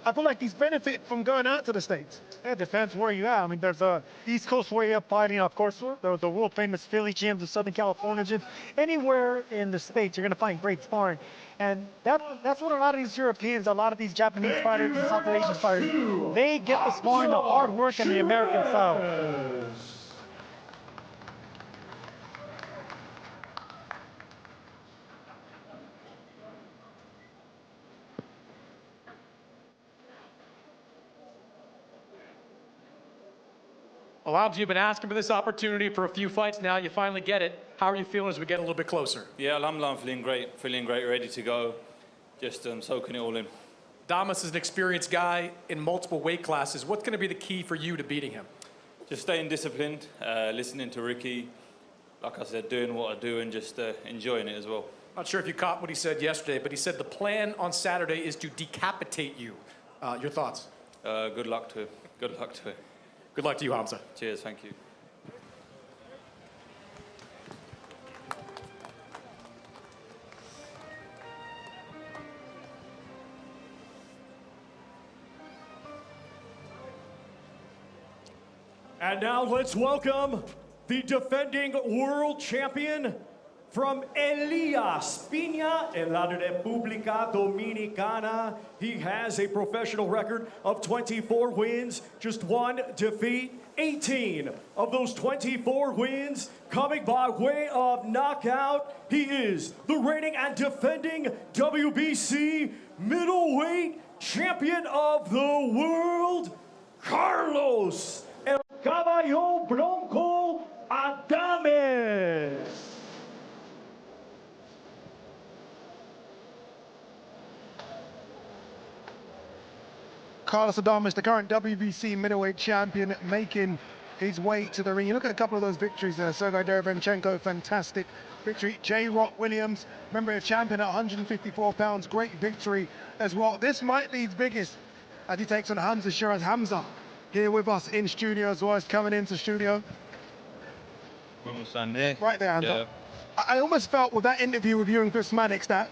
I feel like he's benefited from going out to the States. Yeah, it depends where you're at. I mean, there's a East Coast where you're fighting, of course, the world famous Philly gyms, the Southern California gyms. Anywhere in the States, you're going to find great sparring. And that's what a lot of these Europeans, a lot of these Japanese fighters, South Asian fighters, they get the sparring, the hard work, and the American style. Well, Hamzah, you've been asking for this opportunity for a few fights now. You finally get it. How are you feeling as we get a little bit closer? Yeah, alhamdulillah, I'm feeling great, ready to go. Just soaking it all in. Damas is an experienced guy in multiple weight classes. What's going to be the key for you to beating him? Just staying disciplined, listening to Ricky, like I said, doing what I do and just enjoying it as well. Not sure if you caught what he said yesterday, but he said the plan on Saturday is to decapitate you. Your thoughts? Good luck to him. Good luck to him. Good luck to you, Hamzah. Cheers, thank you. And now let's welcome the defending world champion from Elias Piña en la República Dominicana. He has a professional record of 24 wins, just 1 defeat. 18 of those 24 wins coming by way of knockout. He is the reigning and defending WBC middleweight champion of the world, Carlos El Caballo Bronco Adames. Carlos Adames, the current WBC middleweight champion, making his way to the ring. You look at a couple of those victories there. Sergei Derevyanchenko, fantastic victory. J. Rock Williams, remember a champion at 154 pounds, great victory as well. This might be his biggest as he takes on Hamzah Sheeraz. Hamzah here with us in studio as well as coming into studio. Right there, Hamzah. Yeah. I almost felt with that interview with you and Chris Mannix that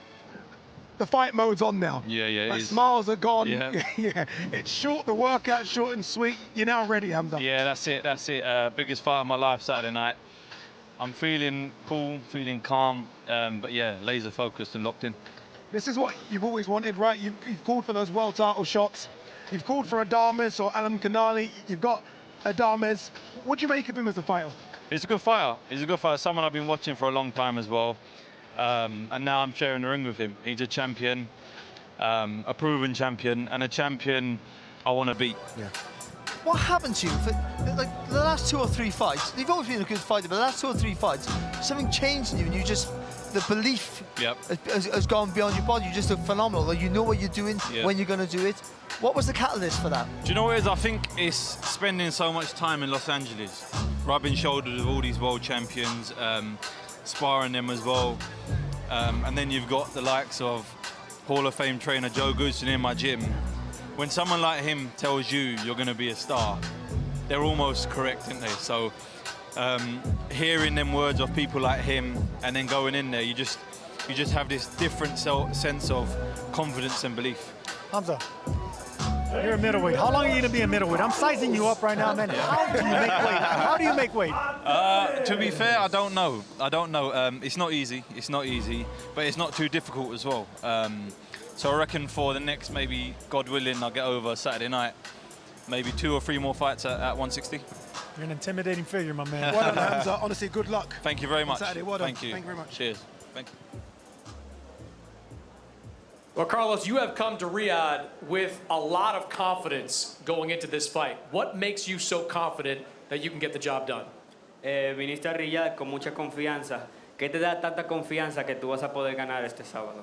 the fight mode's on now. Yeah, like smiles are gone. Yeah. Yeah, it's short, the workout short and sweet. You're now ready, Hamzah. Yeah, that's it. Biggest fight of my life Saturday night. I'm feeling cool, feeling calm, but yeah, laser focused and locked in. This is what you've always wanted, right? You've called for those world title shots. You've called for Adames or Alam Kanali. You've got Adames. What do you make of him as a fighter? He's a good fighter. He's a good fighter. Someone I've been watching for a long time as well. And now I'm sharing the ring with him. He's a champion, a proven champion, and a champion I want to beat. Yeah. What happened to you for like the last 2 or 3 fights? You've always been a good fighter, but the last 2 or 3 fights, something changed in you, and you just the belief Yep. has gone beyond your body. You just look phenomenal. Like, you know what you're doing Yeah. when you're going to do it. What was the catalyst for that? Do you know what it is? I think it's spending so much time in Los Angeles, rubbing shoulders with all these world champions, sparring them as well. And then you've got the likes of Hall of Fame trainer Joe Goosen in my gym. When someone like him tells you you're going to be a star, they're almost correct, aren't they? So hearing them words of people like him and then going in there, you just have this different sense of confidence and belief. Hamzah, you're a middleweight. How long are you going to be a middleweight? I'm sizing you up right now, man. How do you make weight? How do you make weight? To be fair, I don't know. It's not easy. It's not easy, but it's not too difficult as well. So I reckon for the next, maybe, God willing, I'll get over Saturday night, maybe 2 or 3 more fights at 160. You're an intimidating figure, my man. Well done, Hamzah. Honestly, good luck. Thank you very much. Saturday, well done. Thank you. Thank you very much. Cheers. Thank you. Well, Carlos, you have come to Riyadh with a lot of confidence going into this fight. What makes you so confident that you can get the job done? Viniste a Riyadh con mucha confianza. ¿Qué te da tanta confianza que tú vas a poder ganar este sábado?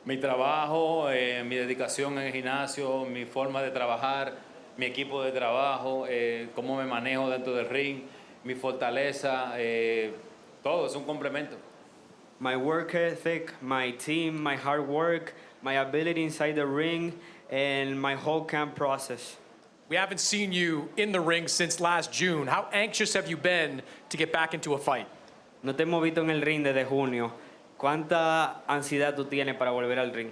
Mi trabajo, mi dedicación en el gimnasio, mi forma de trabajar, mi equipo de trabajo, cómo me manejo dentro del ring, mi fortaleza, todo es un complemento. My work ethic, my team, my hard work, my ability inside the ring, and my whole camp process. We haven't seen you in the ring since last June. How anxious have you been to get back into a fight? No te hemos visto en el ring desde junio. ¿Cuánta ansiedad tú tienes para volver al ring?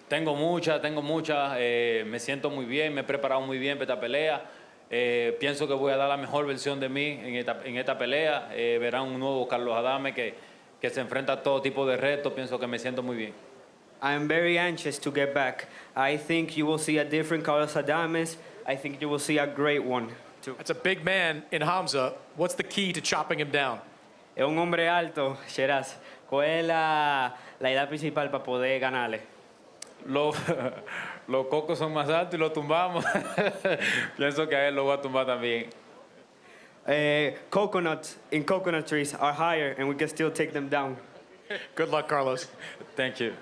Tengo mucha, me siento muy bien, me he preparado muy bien para esta pelea. Pienso que voy a dar la mejor versión de mí en esta pelea. Verán un nuevo Carlos Adame que se enfrenta a todo tipo de retos. Pienso que me siento muy bien. I'm very anxious to get back. I think you will see a different Carlos Adames. I think you will see a great one, too. That's a big man in Hamzah. What's the key to chopping him down? Es un hombre alto, Sheeraz. ¿Cuál es la idea principal para poder ganarle? Los cocos son más altos y los tumbamos. Pienso que a él lo voy a tumbar también. Coconuts in coconut trees are higher, and we can still take them down. Good luck, Carlos. Thank you.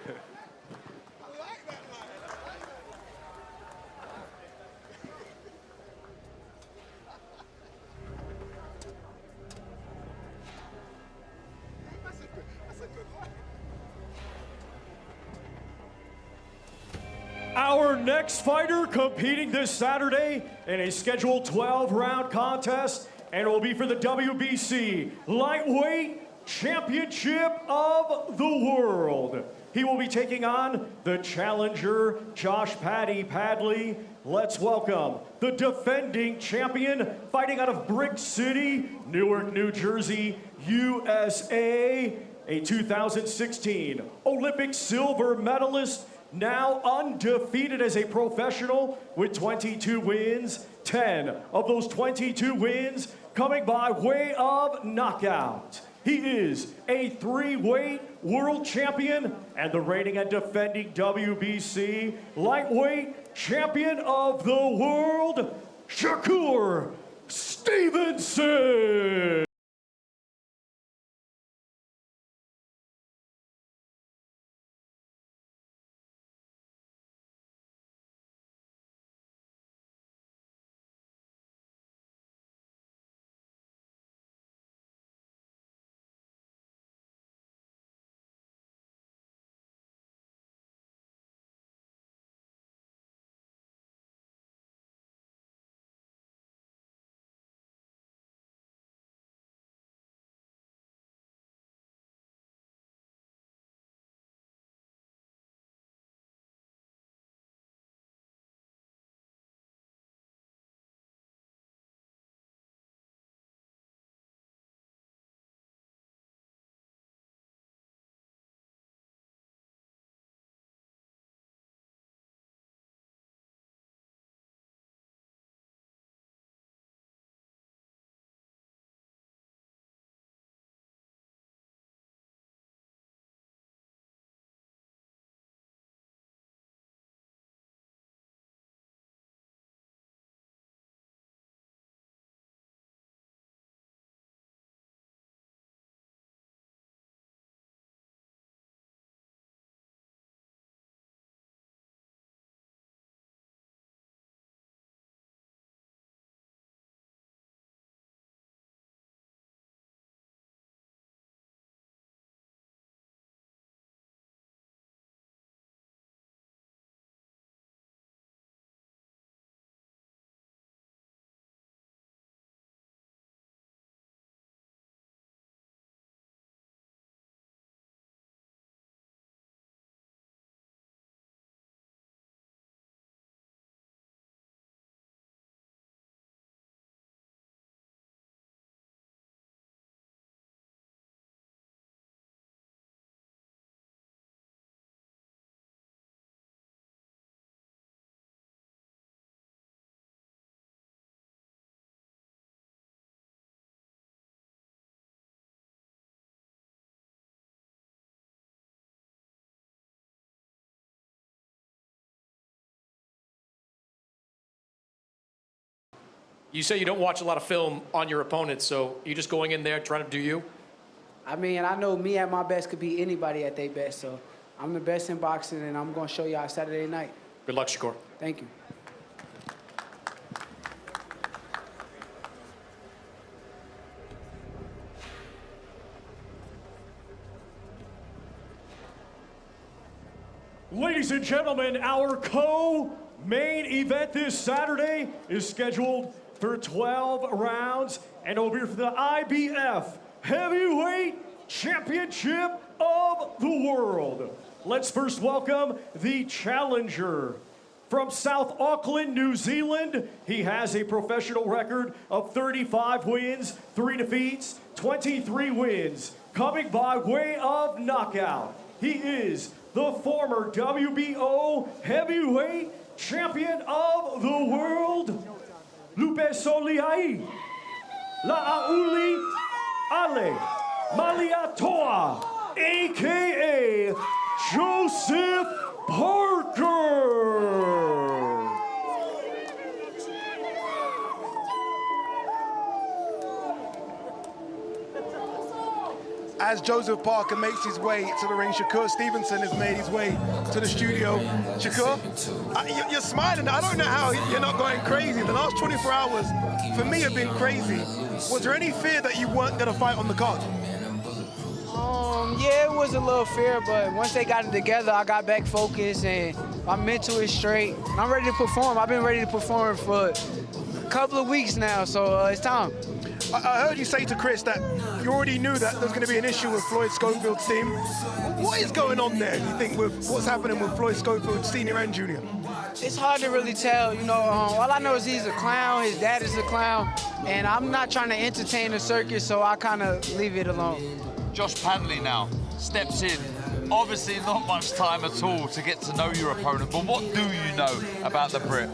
Our next fighter competing this Saturday in a scheduled 12-round contest, and it will be for the WBC Lightweight Championship of the World. He will be taking on the challenger, Josh Padley. Let's welcome the defending champion, fighting out of Brick City, Newark, New Jersey, USA, a 2016 Olympic silver medalist, now undefeated as a professional with 22 wins, 10 of those 22 wins coming by way of knockout. He is a 3-weight world champion and the reigning and defending WBC lightweight champion of the world, Shakur Stevenson. You say you don't watch a lot of film on your opponents, so you just going in there trying to do you? I mean, I know me at my best could beat anybody at their best, so I'm the best in boxing, and I'm going to show y'all Saturday night. Good luck, Shakur. Thank you. Ladies and gentlemen, our co-main event this Saturday is scheduled for 12 rounds, and it'll be for the IBF Heavyweight Championship of the World. Let's first welcome the challenger. From South Auckland, New Zealand, he has a professional record of 35 wins, 3 defeats, 23 wins, coming by way of knockout. He is the former WBO Heavyweight Champion of the World, Lupe Soliai, La'auli Ale Maliatoa, a.k.a. Joseph Parker. As Joseph Parker makes his way to the ring, Shakur Stevenson has made his way to the studio. Shakur, you're smiling. I don't know how you're not going crazy. The last 24 hours, for me, have been crazy. Was there any fear that you weren't going to fight on the card? Yeah, it was a little fear, but once they got it together, I got back focused, and my mental is straight. And I'm ready to perform. I've been ready to perform for a couple of weeks now, so it's time. I heard you say to Chris that you already knew that there's going to be an issue with Floyd Schofield's team. What is going on there, you think, with what's happening with Floyd Schofield, senior and junior? It's hard to really tell, you know. All I know is he's a clown, his dad is a clown, and I'm not trying to entertain the circus, so I kind of leave it alone. Josh Padley now steps in. Obviously not much time at all to get to know your opponent, but what do you know about the Brit?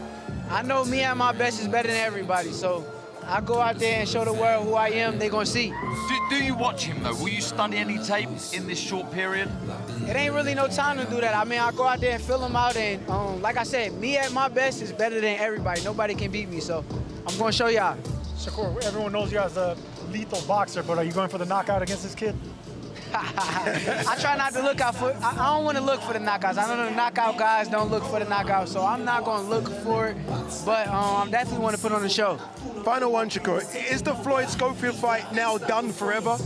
I know me at my best is better than everybody, so I go out there and show the world who I am, they're gonna see. Do you watch him though? Will you study any tape in this short period? It ain't really no time to do that. I mean, I go out there and fill him out, and like I said, me at my best is better than everybody. Nobody can beat me, so I'm gonna show y'all. Shakur, everyone knows you as a lethal boxer, but are you going for the knockout against this kid? I try not to look out for, I don't want to look for the knockouts. I know the knockout guys don't look for the knockouts, so I'm not going to look for it, but I definitely want to put on the show. Final one, Shakur. Is the Floyd Schofield fight now done forever?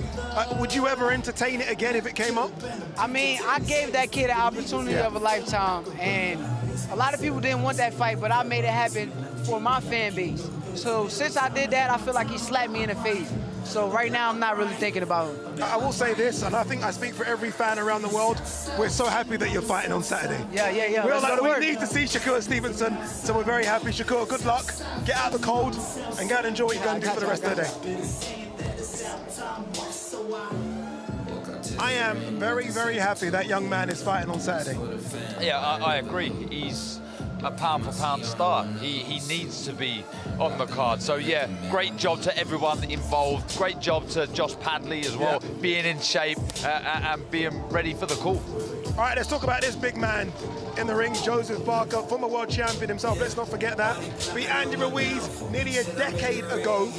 Would you ever entertain it again if it came up? I mean, I gave that kid an opportunity of a lifetime, and a lot of people didn't want that fight, but I made it happen for my fan base. So since I did that, I feel like he slapped me in the face. So right now, I'm not really thinking about him. I will say this, and I think I speak for every fan around the world, we're so happy that you're fighting on Saturday. Yeah. We need to see Shakur Stevenson, so we're very happy. Shakur, good luck. Get out of the cold and go and enjoy what you're going to do for the rest of the day. I am very, very happy that young man is fighting on Saturday. Yeah, I agree. He's a pound-for-pound star. He needs to be on the card. So yeah, great job to everyone involved. Great job to Josh Padley as well, being in shape and being ready for the call. All right, let's talk about this big man in the ring, Joseph Parker, former world champion himself. Let's not forget that. Beat Andy Ruiz nearly a decade ago.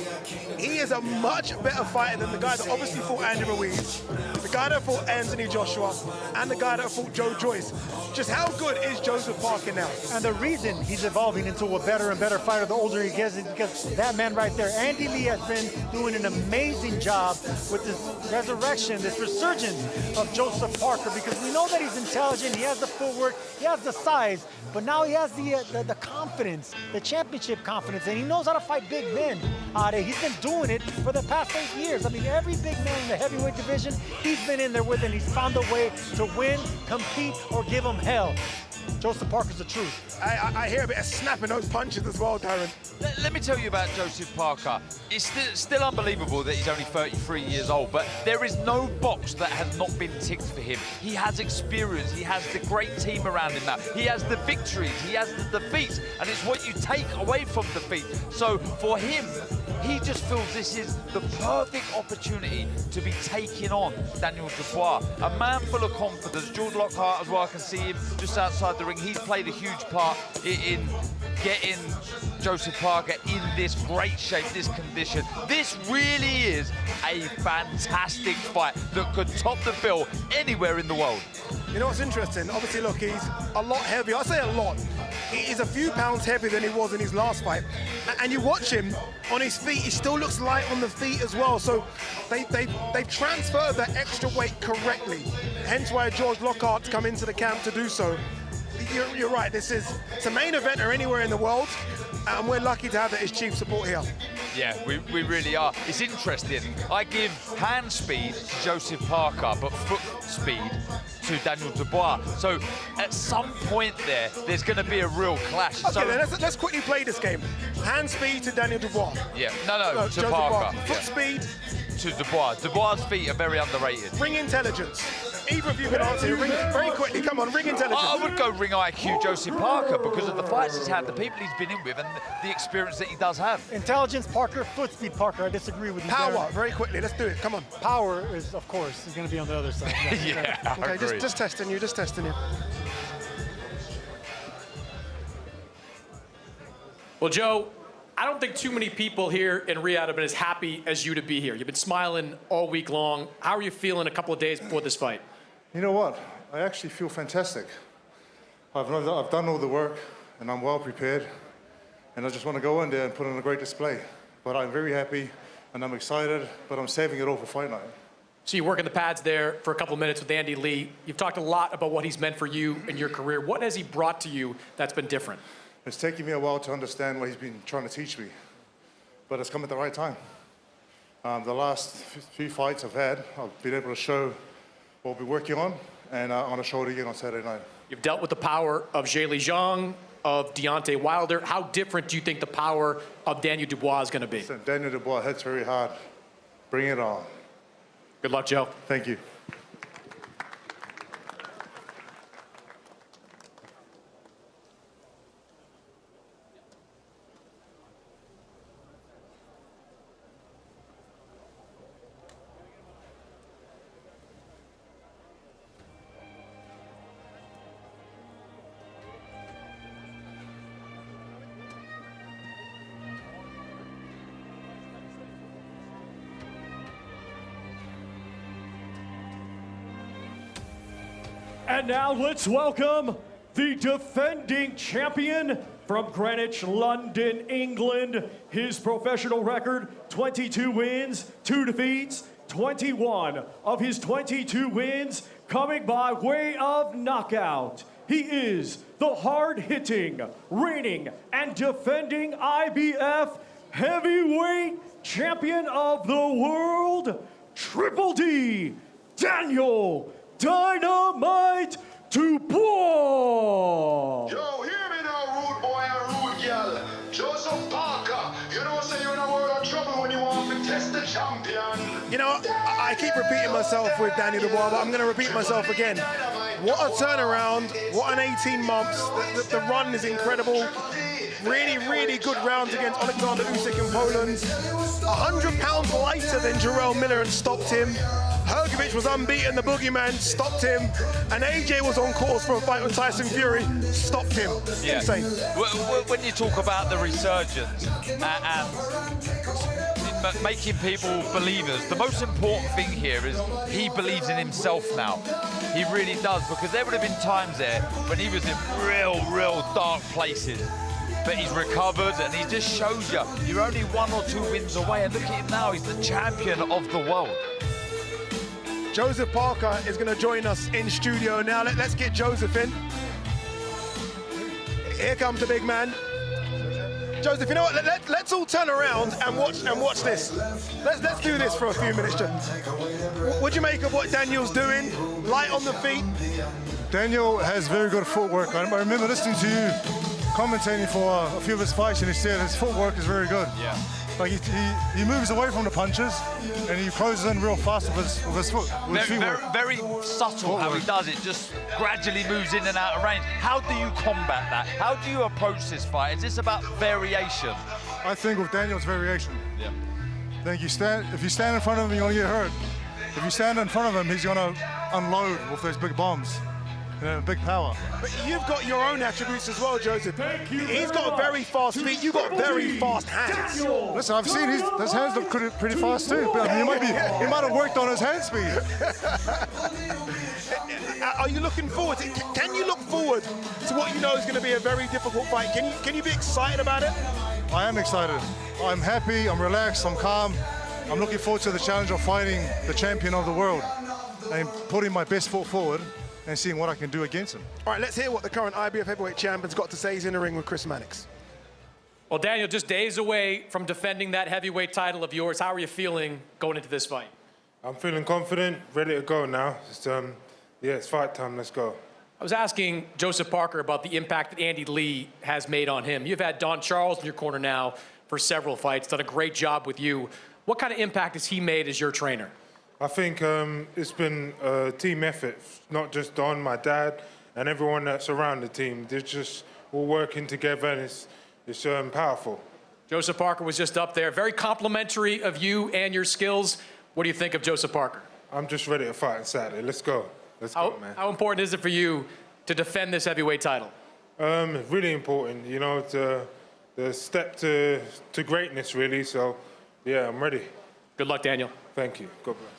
He is a much better fighter than the guy that obviously fought Andy Ruiz, the guy that fought Anthony Joshua, and the guy that fought Joe Joyce. Just how good is Joseph Parker now? And the reason he's evolving into a better and better fighter the older he gets is because that man right there, Andy Lee, has been doing an amazing job with this resurrection, this resurgence of Joseph Parker, because we know that he's intelligent, he has the footwork, he has the size, but now he has the confidence, the championship confidence, and he knows how to fight big men. He's been doing it for the past 8 years. I mean, every big man in the heavyweight division, he's been in there with it, and he's found a way to win, compete, or give him hell. Joseph Parker's the truth. I hear a bit of snapping those punches as well, Darren. Let me tell you about Joseph Parker. It's still unbelievable that he's only 33 years old, but there is no box that has not been ticked for him. He has experience, he has the great team around him now. He has the victories, he has the defeats, and it's what you take away from defeat. So for him he just feels this is the perfect opportunity to be taking on Daniel Dubois. A man full of confidence. George Lockhart as well, I can see him just outside the ring. He's played a huge part in getting Joseph Parker in this great shape, this condition. This really is a fantastic fight that could top the bill anywhere in the world. You know what's interesting? Obviously, look, he's a lot heavier. I say a lot. He's a few pounds heavier than he was in his last fight. And you watch him on his feet, he still looks light on the feet as well. So they've transferred that extra weight correctly. Hence why George Lockhart's come into the camp to do so. You're right, it's a main eventer anywhere in the world, and we're lucky to have that as chief support here. Yeah, we really are. It's interesting. I give hand speed to Joseph Parker, but foot speed to Daniel Dubois. So at some point there's going to be a real clash. Okay, so, then let's quickly play this game. Hand speed to Daniel Dubois. Yeah, no, to Parker. Foot speed to Dubois. Dubois' feet are very underrated. Ring intelligence. Either of you can answer. Ring very quickly. Come on, ring intelligence. I would go ring IQ Joseph Parker because of the fights he's had, the people he's been in with, and the experience that he does have. Intelligence Parker, foot speed Parker. I disagree with you. Power, very quickly. Let's do it. Come on. Power is, of course, is going to be on the other side. Yeah, okay, just testing you. Just testing you. Well, Joe, I don't think too many people here in Riyadh have been as happy as you to be here. You've been smiling all week long. How are you feeling a couple of days before this fight? You know what? I actually feel fantastic. I've done all the work, and I'm well prepared, and I just want to go in there and put on a great display. But I'm very happy, and I'm excited, but I'm saving it all for fight night. So you work in the pads there for a couple of minutes with Andy Lee. You've talked a lot about what he's meant for you and your career. What has he brought to you that's been different? It's taken me a while to understand what he's been trying to teach me, but it's come at the right time. The last few fights I've had, I've been able to show what we're working on, and I want to show it again on Saturday night. You've dealt with the power of Zhilei Zhang, of Deontay Wilder. How different do you think the power of Daniel Dubois is going to be? Listen, Daniel Dubois hits very hard. Bring it on. Good luck, Joe. Thank you. And now let's welcome the defending champion from Greenwich, London, England. His professional record, 22 wins, 2 defeats, 21 of his 22 wins coming by way of knockout. He is the hard-hitting, reigning, and defending IBF heavyweight champion of the world, Triple D, Daniel Dynamite Dubois! Yo, hear me now, rude boy and rude girl. Joseph Parker, you know, say you're in a world of trouble when you want to test the champion. You know, I keep repeating myself with Daniel Dubois, but I'm going to repeat myself again. What a turnaround, what an 18 months. The run is incredible. Really, really good rounds against Alexander Usyk in Poland. 100 pounds lighter than Jarrell Miller and stopped him. Hrgovic was unbeaten, the boogeyman stopped him. And AJ was on course for a fight with Tyson Fury, stopped him. Yeah. Insane. When you talk about the resurgence and making people believers, the most important thing here is he believes in himself now. He really does, because there would have been times there when he was in real dark places. But he's recovered, and he just shows you, you're only 1 or 2 wins away, and look at him now, he's the champion of the world. Joseph Parker is going to join us in studio now. Let's get Joseph in. Here comes the big man. Joseph, you know what? Let's all turn around and watch this. Let's do this for a few minutes, Joe. What do you make of what Daniel's doing? Light on the feet. Daniel has very good footwork. I remember listening to you commentating for a few of his fights, and he said his footwork is very good. Yeah. Like he moves away from the punches, and he closes in real fast with his foot. Very subtle how he does it, just gradually moves in and out of range. How do you combat that? How do you approach this fight? Is this about variation? I think with Daniel's variation. Yeah. If you stand in front of him, you're gonna get hurt. If you stand in front of him, he's gonna unload with those big bombs. Big power. But you've got your own attributes as well, Joseph. He's got very fast feet. You've got very fast hands. Listen, I've seen his hands look pretty fast too. But I mean, he might have worked on his hand speed. Are you looking forward to? Can you look forward to what you know is going to be a very difficult fight? Can you be excited about it? I am excited. I'm happy. I'm relaxed. I'm calm. I'm looking forward to the challenge of fighting the champion of the world and putting my best foot forward and seeing what I can do against him. All right, let's hear what the current IBF heavyweight champion's got to say. He's in the ring with Chris Mannix. Well, Daniel, just days away from defending that heavyweight title of yours. How are you feeling going into this fight? I'm feeling confident, ready to go now. It's fight time, let's go. I was asking Joseph Parker about the impact that Andy Lee has made on him. You've had Don Charles in your corner now for several fights, done a great job with you. What kind of impact has he made as your trainer? I think it's been a team effort, not just Don, my dad, and everyone that's around the team. They're just all working together, and it's powerful. Joseph Parker was just up there, very complimentary of you and your skills. What do you think of Joseph Parker? I'm just ready to fight on Saturday. Let's go. Let's go, man. How important is it for you to defend this heavyweight title? Really important. You know, it's the step to greatness, really. So, yeah, I'm ready. Good luck, Daniel. Thank you. God bless.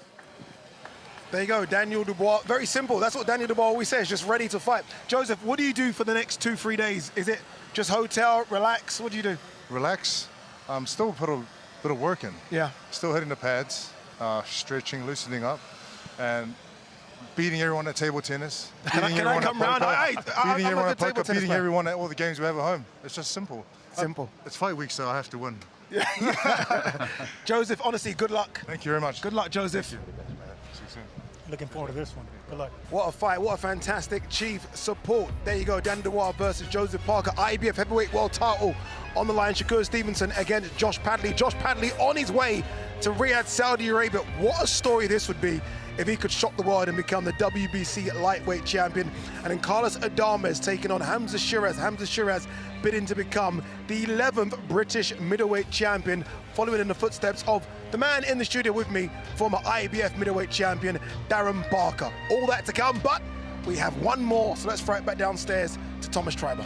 There you go, Daniel Dubois. Very simple. That's what Daniel Dubois always says, just ready to fight. Joseph, what do you do for the next 2-3 days? Is it just hotel, relax? What do you do? Relax. I'm still put a bit of work in. Yeah. Still hitting the pads, stretching, loosening up, and beating everyone at table tennis. Beating everyone at poker, beating everyone at all the games we have at home. It's just simple. Simple. It's fight week, so I have to win. Joseph, honestly, good luck. Thank you very much. Good luck, Joseph. Looking forward to this one. Good luck. What a fight. What a fantastic chief support. There you go. Dan Dubois versus Joseph Parker. IBF heavyweight world title on the line. Shakur Stevenson against Josh Padley. Josh Padley on his way to Riyadh, Saudi Arabia. What a story this would be if he could shock the world and become the WBC lightweight champion. And then Carlos Adames taking on Hamzah Sheeraz. Hamzah Sheeraz bidding to become the 11th British middleweight champion, following in the footsteps of the man in the studio with me, former IBF middleweight champion, Darren Parker. All that to come, but we have one more, so let's throw it back downstairs to Thomas Treiber.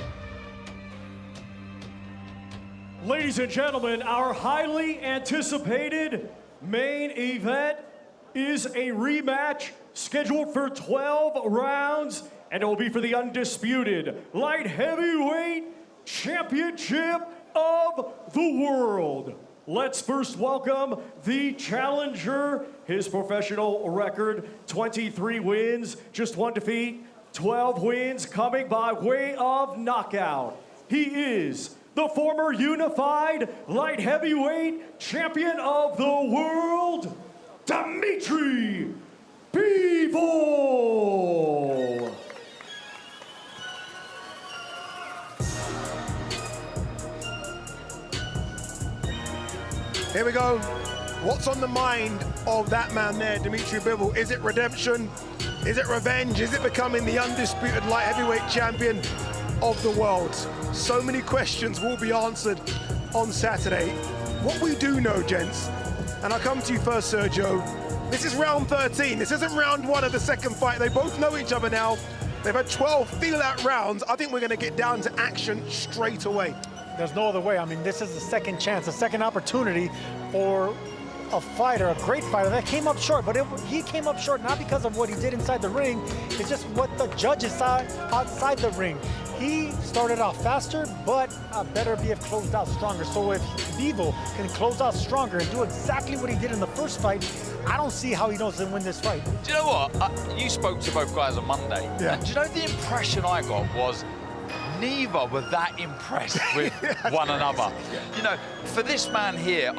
Ladies and gentlemen, our highly anticipated main event is a rematch scheduled for 12 rounds, and it will be for the undisputed light heavyweight championship of the world. Let's first welcome the challenger. His professional record, 23 wins, just 1 defeat, 12 wins coming by way of knockout. He is the former unified light heavyweight champion of the world, Dmitry Bivol. Here we go. What's on the mind of that man there, Dmitry Bivol? Is it redemption? Is it revenge? Is it becoming the undisputed light heavyweight champion of the world? So many questions will be answered on Saturday. What we do know, gents, and I'll come to you first, Sergio, this is round 13. This isn't round 1 of the second fight. They both know each other now. They've had 12 feel-out rounds. I think we're going to get down to action straight away. There's no other way. I mean, this is the second chance, a second opportunity for a fighter, a great fighter that came up short, but he came up short not because of what he did inside the ring, it's just what the judges saw outside the ring. He started off faster, but Beterbiev closed out stronger. So if Bivol can close out stronger and do exactly what he did in the first fight, I don't see how he doesn't win this fight. Do you know what? You spoke to both guys on Monday. Yeah. And do you know the impression I got was neither were that impressed with one another. You know, for this man here,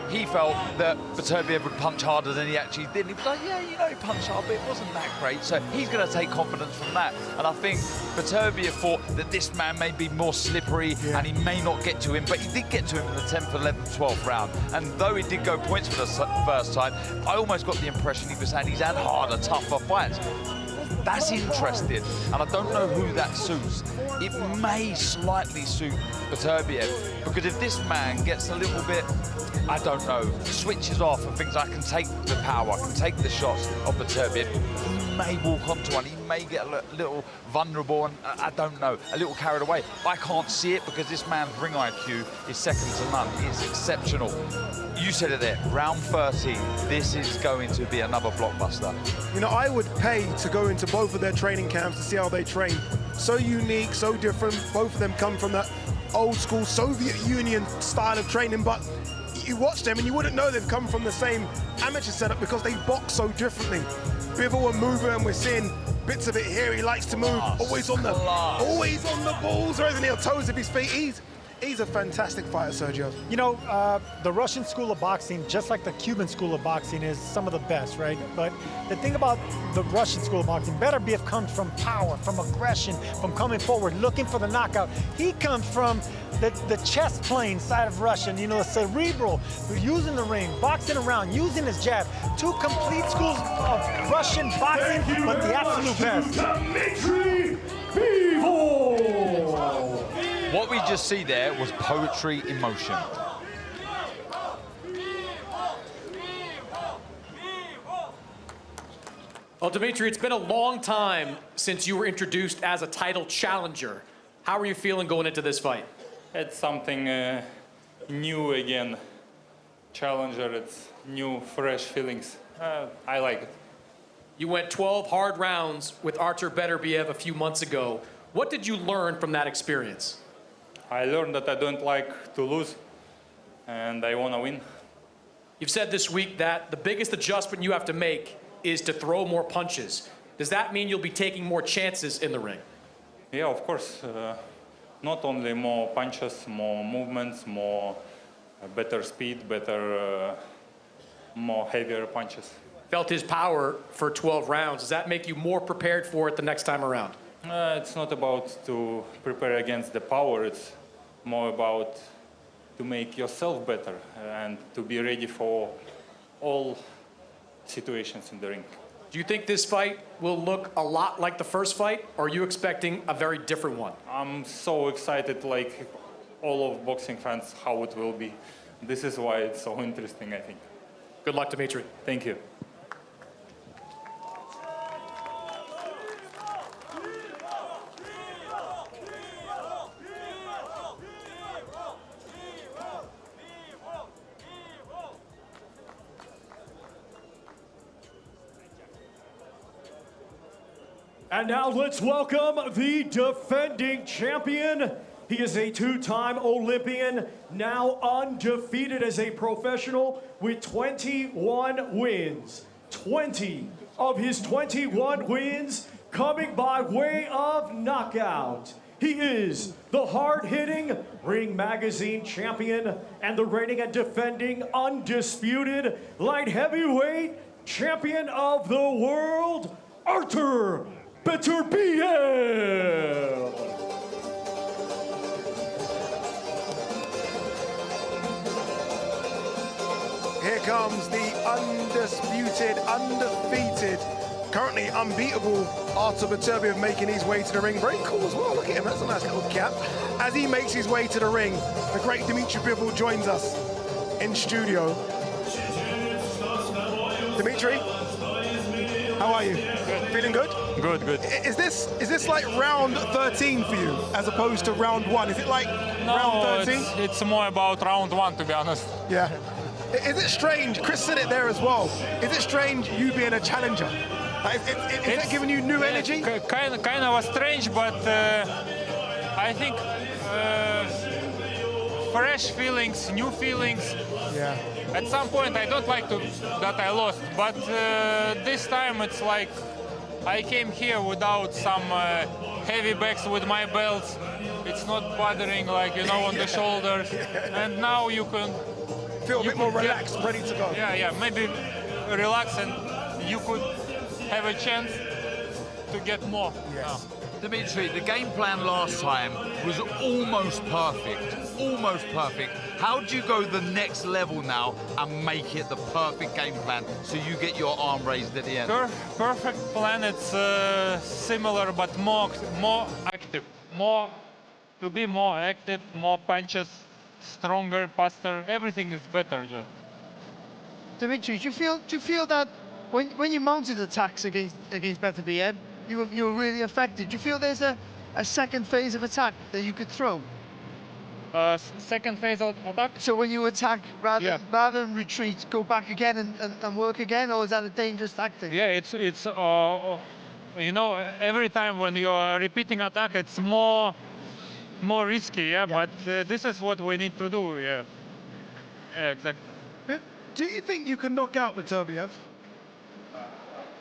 he felt that Beterbiev would punch harder than he actually did. He was like, yeah, you know, he punched hard, but it wasn't that great. So he's going to take confidence from that. And I think Beterbiev thought that this man may be more slippery and he may not get to him, but he did get to him in the 10th, 11th, 12th round. And though he did go points for the first time, I almost got the impression he was saying he's had harder, tougher fights. That's interesting, and I don't know who that suits. It may slightly suit Beterbiev, because if this man gets a little bit, I don't know, switches off and thinks I can take the power, I can take the shots of Beterbiev, he may walk onto one, he may get a little vulnerable and, I don't know, a little carried away. I can't see it because this man's ring IQ is second to none. It's exceptional. You said it there, round 13, this is going to be another blockbuster. You know, I would pay to go into both of their training camps to see how they train. So unique, so different. Both of them come from that old school Soviet Union style of training, but you watch them and you wouldn't know they've come from the same amateur setup because they box so differently. Bivol and mover, and we're seeing bits of it here. He likes to move, always on the balls, raising the toes of his feet. He's a fantastic fighter, Sergio. You know, the Russian school of boxing, just like the Cuban school of boxing, is some of the best, right? But the thing about the Russian school of boxing, Beterbiev comes from power, from aggression, from coming forward, looking for the knockout. He comes from the chess playing side of Russian, you know, the cerebral, using the ring, boxing around, using his jab. Two complete schools of Russian boxing, but the absolute best. Dmitry Bivol! What we just see there was poetry in motion. Well, Dmitry, it's been a long time since you were introduced as a title challenger. How are you feeling going into this fight? It's something new again. Challenger, it's new, fresh feelings. I like it. You went 12 hard rounds with Artur Beterbiev a few months ago. What did you learn from that experience? I learned that I don't like to lose, and I want to win. You've said this week that the biggest adjustment you have to make is to throw more punches. Does that mean you'll be taking more chances in the ring? Yeah, of course. Not only more punches, more movements, more better speed, more heavier punches. Felt his power for 12 rounds. Does that make you more prepared for it the next time around? It's not about to prepare against the power. It's more about to make yourself better and to be ready for all situations in the ring. Do you think this fight will look a lot like the first fight, or are you expecting a very different one? I'm so excited, like all of boxing fans, how it will be. This is why it's so interesting, I think. Good luck, Dmitry. Thank you. And now let's welcome the defending champion. He is a two-time Olympian, now undefeated as a professional with 21 wins. 20 of his 21 wins coming by way of knockout. He is the hard-hitting Ring Magazine champion and the reigning and defending undisputed light heavyweight champion of the world, Artur Beterbiev. Here comes the undisputed, undefeated, currently unbeatable Artur Beterbiev making his way to the ring. Very cool as well. Look at him. That's a nice little cap. As he makes his way to the ring, the great Dmitry Bivol joins us in studio. Dmitry, how are you? Good. Feeling good? Good, good. Is this like round 13 for you, as opposed to round 1? Is it like round 13? It's more about round 1, to be honest. Yeah. Is it strange? Chris said it there as well. Is it strange you being a challenger? Is that giving you new energy? Kind of strange, but I think fresh feelings, new feelings. Yeah. At some point, I don't like that I lost, but this time it's like I came here without some heavy bags with my belts. It's not bothering, like, you know, on the shoulders. And now you can feel a bit more relaxed, ready to go. Yeah, maybe relax, and you could have a chance to get more. Yes. Dmitry, the game plan last time was almost perfect. Almost perfect. How do you go the next level now and make it the perfect game plan so you get your arm raised at the end? Perfect plan, it's similar but more active. To be more active, more punches, stronger, faster, everything is better. Dmitry, do you feel that when you mounted attacks against Beterbiev, you were really affected? Do you feel there's a second phase of attack that you could throw? Second phase of attack? So when you attack, rather than retreat, go back again and work again, or is that a dangerous tactic? Yeah, it's you know, every time when you are repeating attack, it's more risky, but this is what we need to do, yeah exactly. Do you think you can knock out Beterbiev?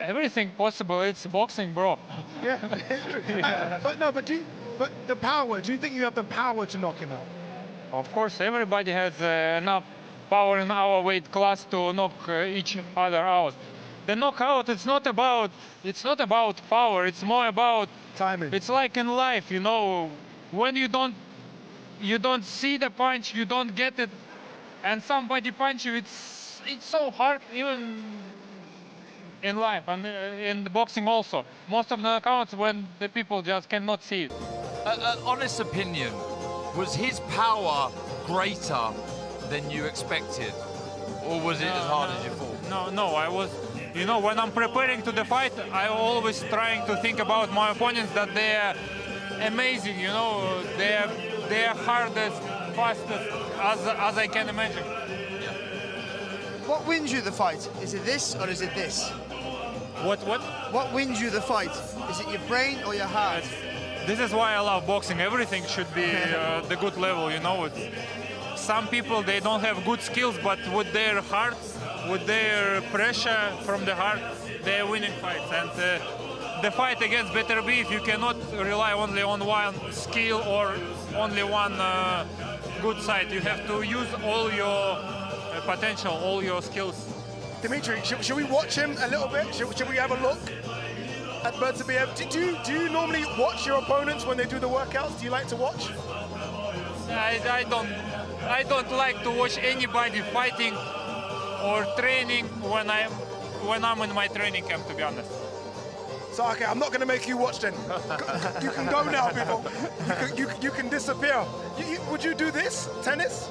Everything possible. It's boxing, bro. Yeah. But the power. Do you think you have the power to knock him out? Of course, everybody has enough power in our weight class to knock each other out. The knockout, it's not about power. It's more about timing. It's like in life, you know, when you don't see the punch, you don't get it, and somebody punch you. It's so hard, even in life and in the boxing also. Most of the knockouts when the people just cannot see it. An honest opinion, was his power greater than you expected? Or was it as hard as you thought? No, I was, you know, when I'm preparing to the fight, I always trying to think about my opponents, that they are amazing, you know, they are hardest, fastest, as I can imagine. What wins you the fight? Is it this or is it this? What wins you the fight? Is it your brain or your heart? This is why I love boxing. Everything should be the good level, you know. Some people, they don't have good skills, but with their heart, with their pressure from the heart, they're winning fights. And the fight against Beterbiev, you cannot rely only on one skill or only one good side. You have to use all your potential, all your skills. Dmitry, should we watch him a little bit? Should we have a look at Beterbiev? Do you normally watch your opponents when they do the workouts? Do you like to watch? I don't like to watch anybody fighting or training when I'm in my training camp, to be honest. So okay, I'm not going to make you watch then. You can go now, people. You can disappear. Would you do this? Tennis?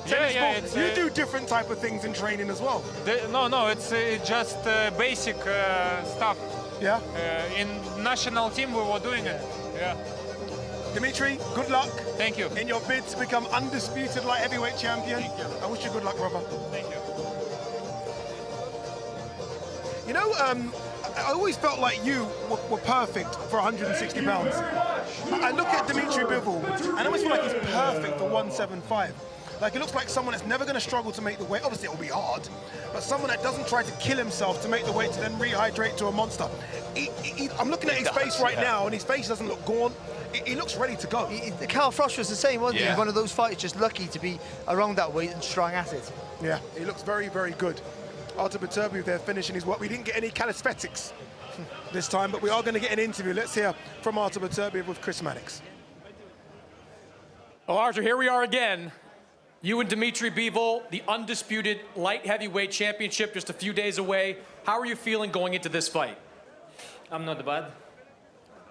Yeah, you do different type of things in training as well. No, it's just basic stuff. Yeah. In national team, we were doing it. Yeah. Dmitry, good luck. Thank you. In your bid to become undisputed light heavyweight champion. Thank you. I wish you good luck, brother. Thank you. You know, I always felt like you were perfect for 160 pounds. I look at Dmitry Bivol, and I always feel like he's perfect for 175. Like, it looks like someone that's never going to struggle to make the weight. Obviously, it will be hard, but someone that doesn't try to kill himself to make the weight to then rehydrate to a monster. I'm looking at his face right now, and his face doesn't look gaunt. He looks ready to go. Carl Frost was the same, wasn't he? One of those fighters, just lucky to be around that weight and strong at it. Yeah, he looks very, very good. Artur Beterbiev there finishing his work. We didn't get any calisthenics this time, but we are going to get an interview. Let's hear from Artur Beterbiev with Chris Mannix. Well, Artur, here we are again. You and Dmitry Bivol, the undisputed light heavyweight championship, just a few days away. How are you feeling going into this fight? I'm not bad.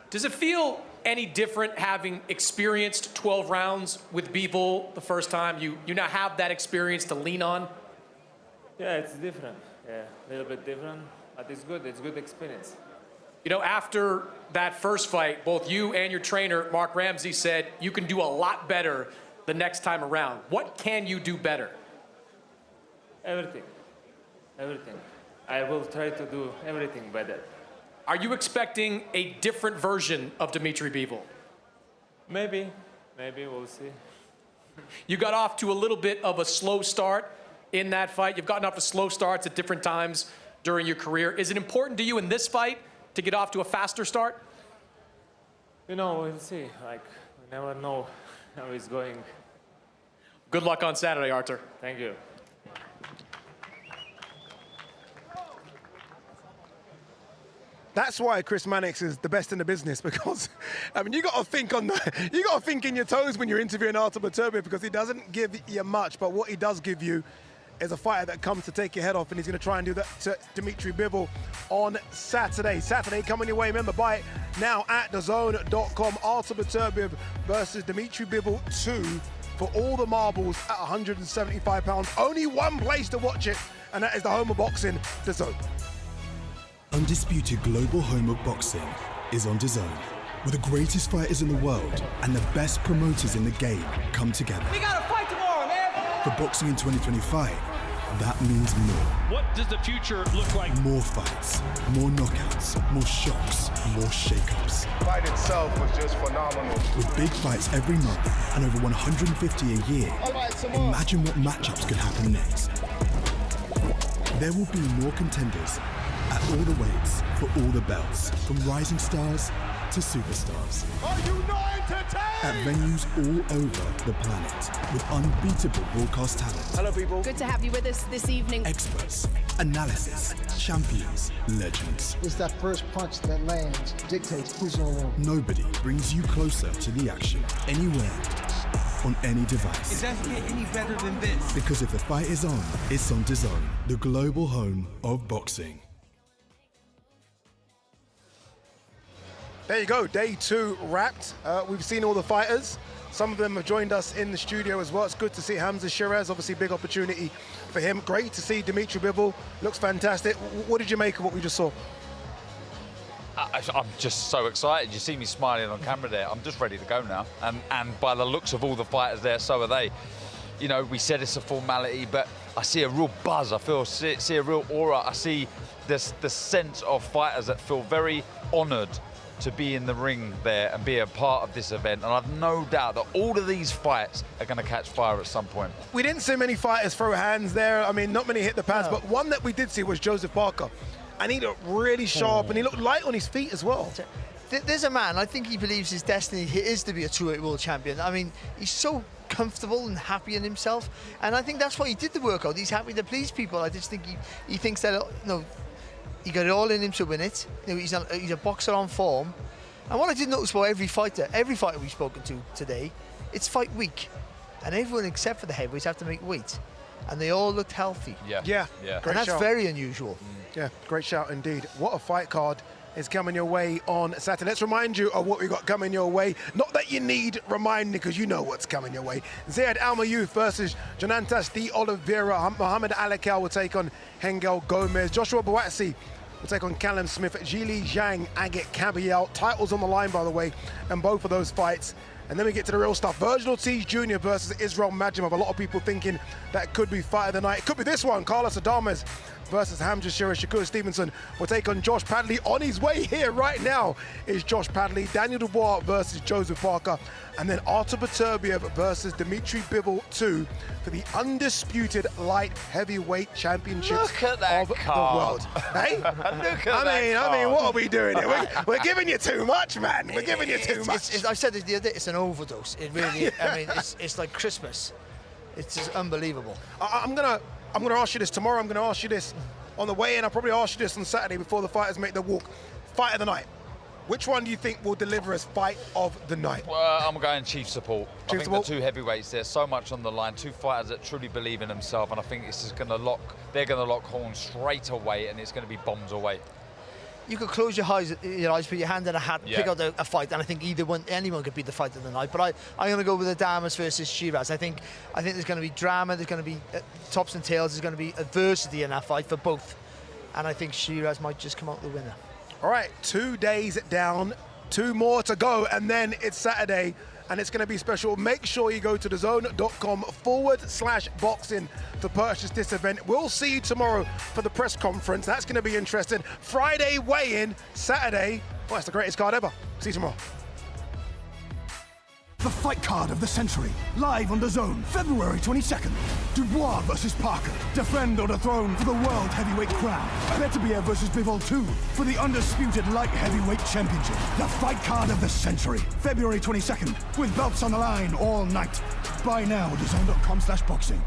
Does it feel any different having experienced 12 rounds with Bivol the first time? You now have that experience to lean on? Yeah, it's different. Yeah, a little bit different, but it's good. It's good experience. You know, after that first fight, both you and your trainer, Mark Ramsey, said you can do a lot better the next time around. What can you do better? Everything. Everything. I will try to do everything better. Are you expecting a different version of Dmitry Bivol? Maybe. Maybe. We'll see. You got off to a little bit of a slow start in that fight. You've gotten off to slow starts at different times during your career. Is it important to you in this fight to get off to a faster start? You know, we'll see. Like, we never know how it's going. Good luck on Saturday, Artur. Thank you. That's why Chris Mannix is the best in the business, because I mean you got to think in your toes when you're interviewing Artur Beterbiev, because he doesn't give you much, but what he does give you is a fighter that comes to take your head off, and he's going to try and do that to Dmitry Bivol on Saturday. Saturday coming your way. Remember, buy it now at DAZN.com. Artur Beterbiev versus Dmitry Bivol 2 for all the marbles at £175. Only one place to watch it, and that is the home of boxing, DAZN. Undisputed global home of boxing is on DAZN, where the greatest fighters in the world and the best promoters in the game come together. We got a fight tomorrow, man! For boxing in 2025, that means more. What does the future look like? More fights, more knockouts, more shocks, more shake-ups. The fight itself was just phenomenal. With big fights every month and over 150 a year, imagine what matchups could happen next. There will be more contenders at all the weights, for all the belts, from rising stars to superstars. Are you not entertained? At venues all over the planet, with unbeatable broadcast talent. Hello, people. Good to have you with us this evening. Experts, analysis, champions, legends. It's that first punch that lands dictates who's going to win. Nobody brings you closer to the action, anywhere, on any device. It doesn't get any better than this. Because if the fight is on, it's on DAZN, the global home of boxing. There you go, day 2 wrapped. We've seen all the fighters. Some of them have joined us in the studio as well. It's good to see Hamzah Sheeraz, obviously big opportunity for him. Great to see Dmitry Bivol, looks fantastic. What did you make of what we just saw? I'm just so excited. You see me smiling on camera there. I'm just ready to go now. And by the looks of all the fighters there, so are they. You know, we said it's a formality, but I see a real buzz. I see a real aura. I see the sense of fighters that feel very honored to be in the ring there and be a part of this event. And I've no doubt that all of these fights are going to catch fire at some point. We didn't see many fighters throw hands there. I mean, not many hit the pads, but one that we did see was Joseph Parker. And he looked really sharp, and he looked light on his feet as well. There's a man, I think he believes his destiny is to be a 2-weight world champion. I mean, he's so comfortable and happy in himself, and I think that's why he did the workout. He's happy to please people. I just think he thinks that, he got it all in him to win it. He's a boxer on form. And what I did notice about every fighter we've spoken to today, it's fight week. And everyone except for the heavyweights have to make weight. And they all looked healthy. Yeah. And that's very unusual. Yeah, great shout indeed. What a fight card is coming your way on Saturday. Let's remind you of what we got coming your way. Not that you need reminding, because you know what's coming your way. Ziyad Almaayouf versus Jonantas de Oliveira. Mohammed Alakel will take on Engel Gomez. Joshua Buatsi will take on Callum Smith. Zhilei, Zhang, Agit, Kabayel. Titles on the line, by the way, and both of those fights. And then we get to the real stuff. Vergil Ortiz Jr. versus Israil Madrimov. A lot of people thinking that could be fight of the night. It could be this one. Carlos Adames versus Hamzah. Shakur Stevenson will take on Josh Padley. On his way here right now is Josh Padley. Daniel Dubois versus Joseph Parker. And then Artur Beterbiev versus Dmitry Bivol 2 for the undisputed light heavyweight championships of the world. Hey? I mean, what are we doing here? We're giving you too much, man. We're giving you too much. I said it the other day, it's an overdose. It really is. I mean, it's like Christmas. It's just unbelievable. I'm gonna ask you this tomorrow. I'm gonna ask you this on the way in. I'll probably ask you this on Saturday before the fighters make their walk. Fight of the night. Which one do you think will deliver us fight of the night? Well, I'm going chief support. I think the 2 heavyweights, there's so much on the line. 2 fighters that truly believe in themselves, and I think this is going to they're going to lock horns straight away, and it's going to be bombs away. You could close your eyes, put your hand in a hat, pick out a fight, and I think anyone could beat the fight of the night. But I'm going to go with Adames versus Sheeraz. I think there's going to be drama, there's going to be tops and tails, there's going to be adversity in that fight for both. And I think Sheeraz might just come out the winner. All right, 2 days down, 2 more to go, and then it's Saturday, and it's going to be special. Make sure you go to DAZN.com/boxing to purchase this event. We'll see you tomorrow for the press conference. That's going to be interesting. Friday weigh-in, Saturday. Well, it's the greatest card ever. See you tomorrow. The fight card of the century, live on DAZN, February 22nd. Dubois versus Parker, defend or dethrone for the world heavyweight crown. Beterbiev versus Bivol 2 for the undisputed light heavyweight championship. The fight card of the century, February 22nd, with belts on the line all night. Buy now at DAZN.com/boxing.